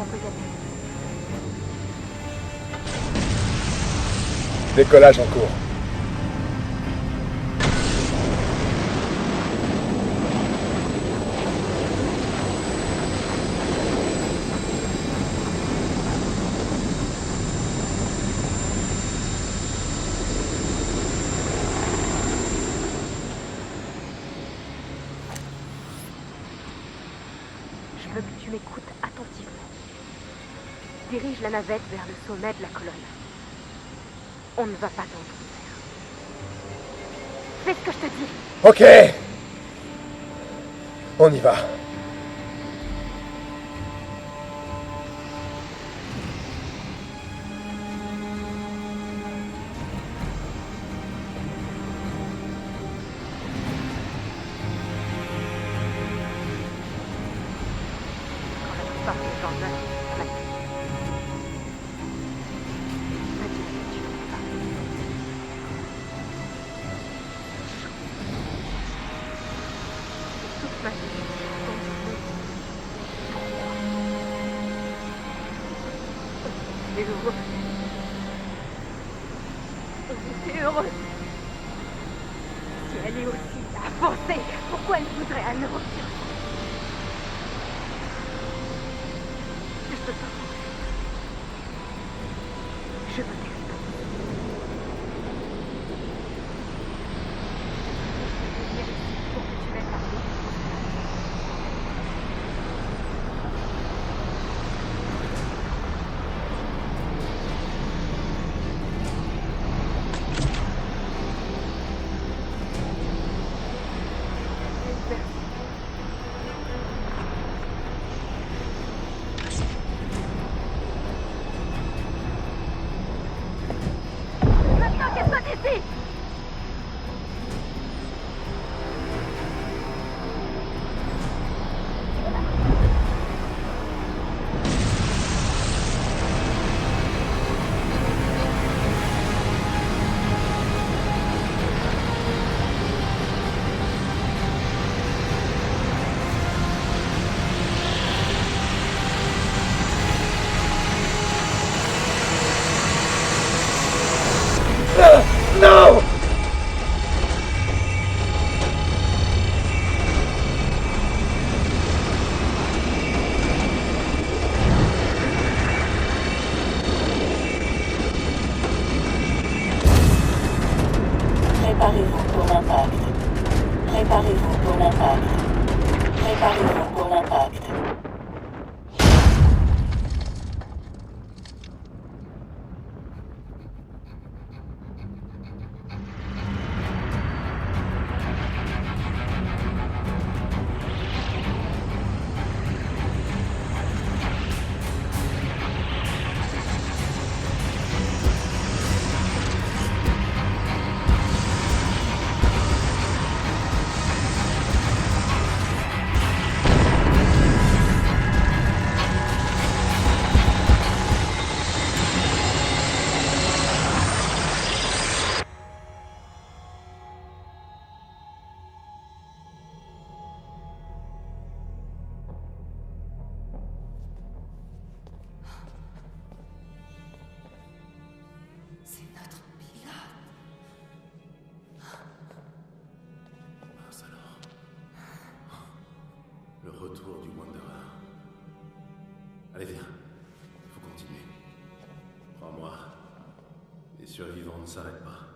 On peut y aller. Décollage en cours. Je veux que tu m'écoutes attentivement. Dirige la navette vers le sommet de la colonne. On ne va pas t'entendre. Fais ce que je te dis. Ok. On y va. Quand la plupart des gens meurent, on a tué. Vas-y, tu ne peux pas. Et toute ma vie, on était heureux. On était heureux. Si elle est aussi avancée, pourquoi elle voudrait un rupture? Je peux pas mourir. Je veux t'expliquer. Je vais venir ici pour que tu m'aides à vivre. Maintenant, qu'est-ce que d'ici? Non! Préparez-vous pour l'impact. Préparez-vous pour l'impact. Préparez-vous pour l'impact. C'est notre pilote. Mince alors. Le retour du Wanderer. Allez, viens. Il faut continuer. Crois-moi, les survivants ne s'arrêtent pas.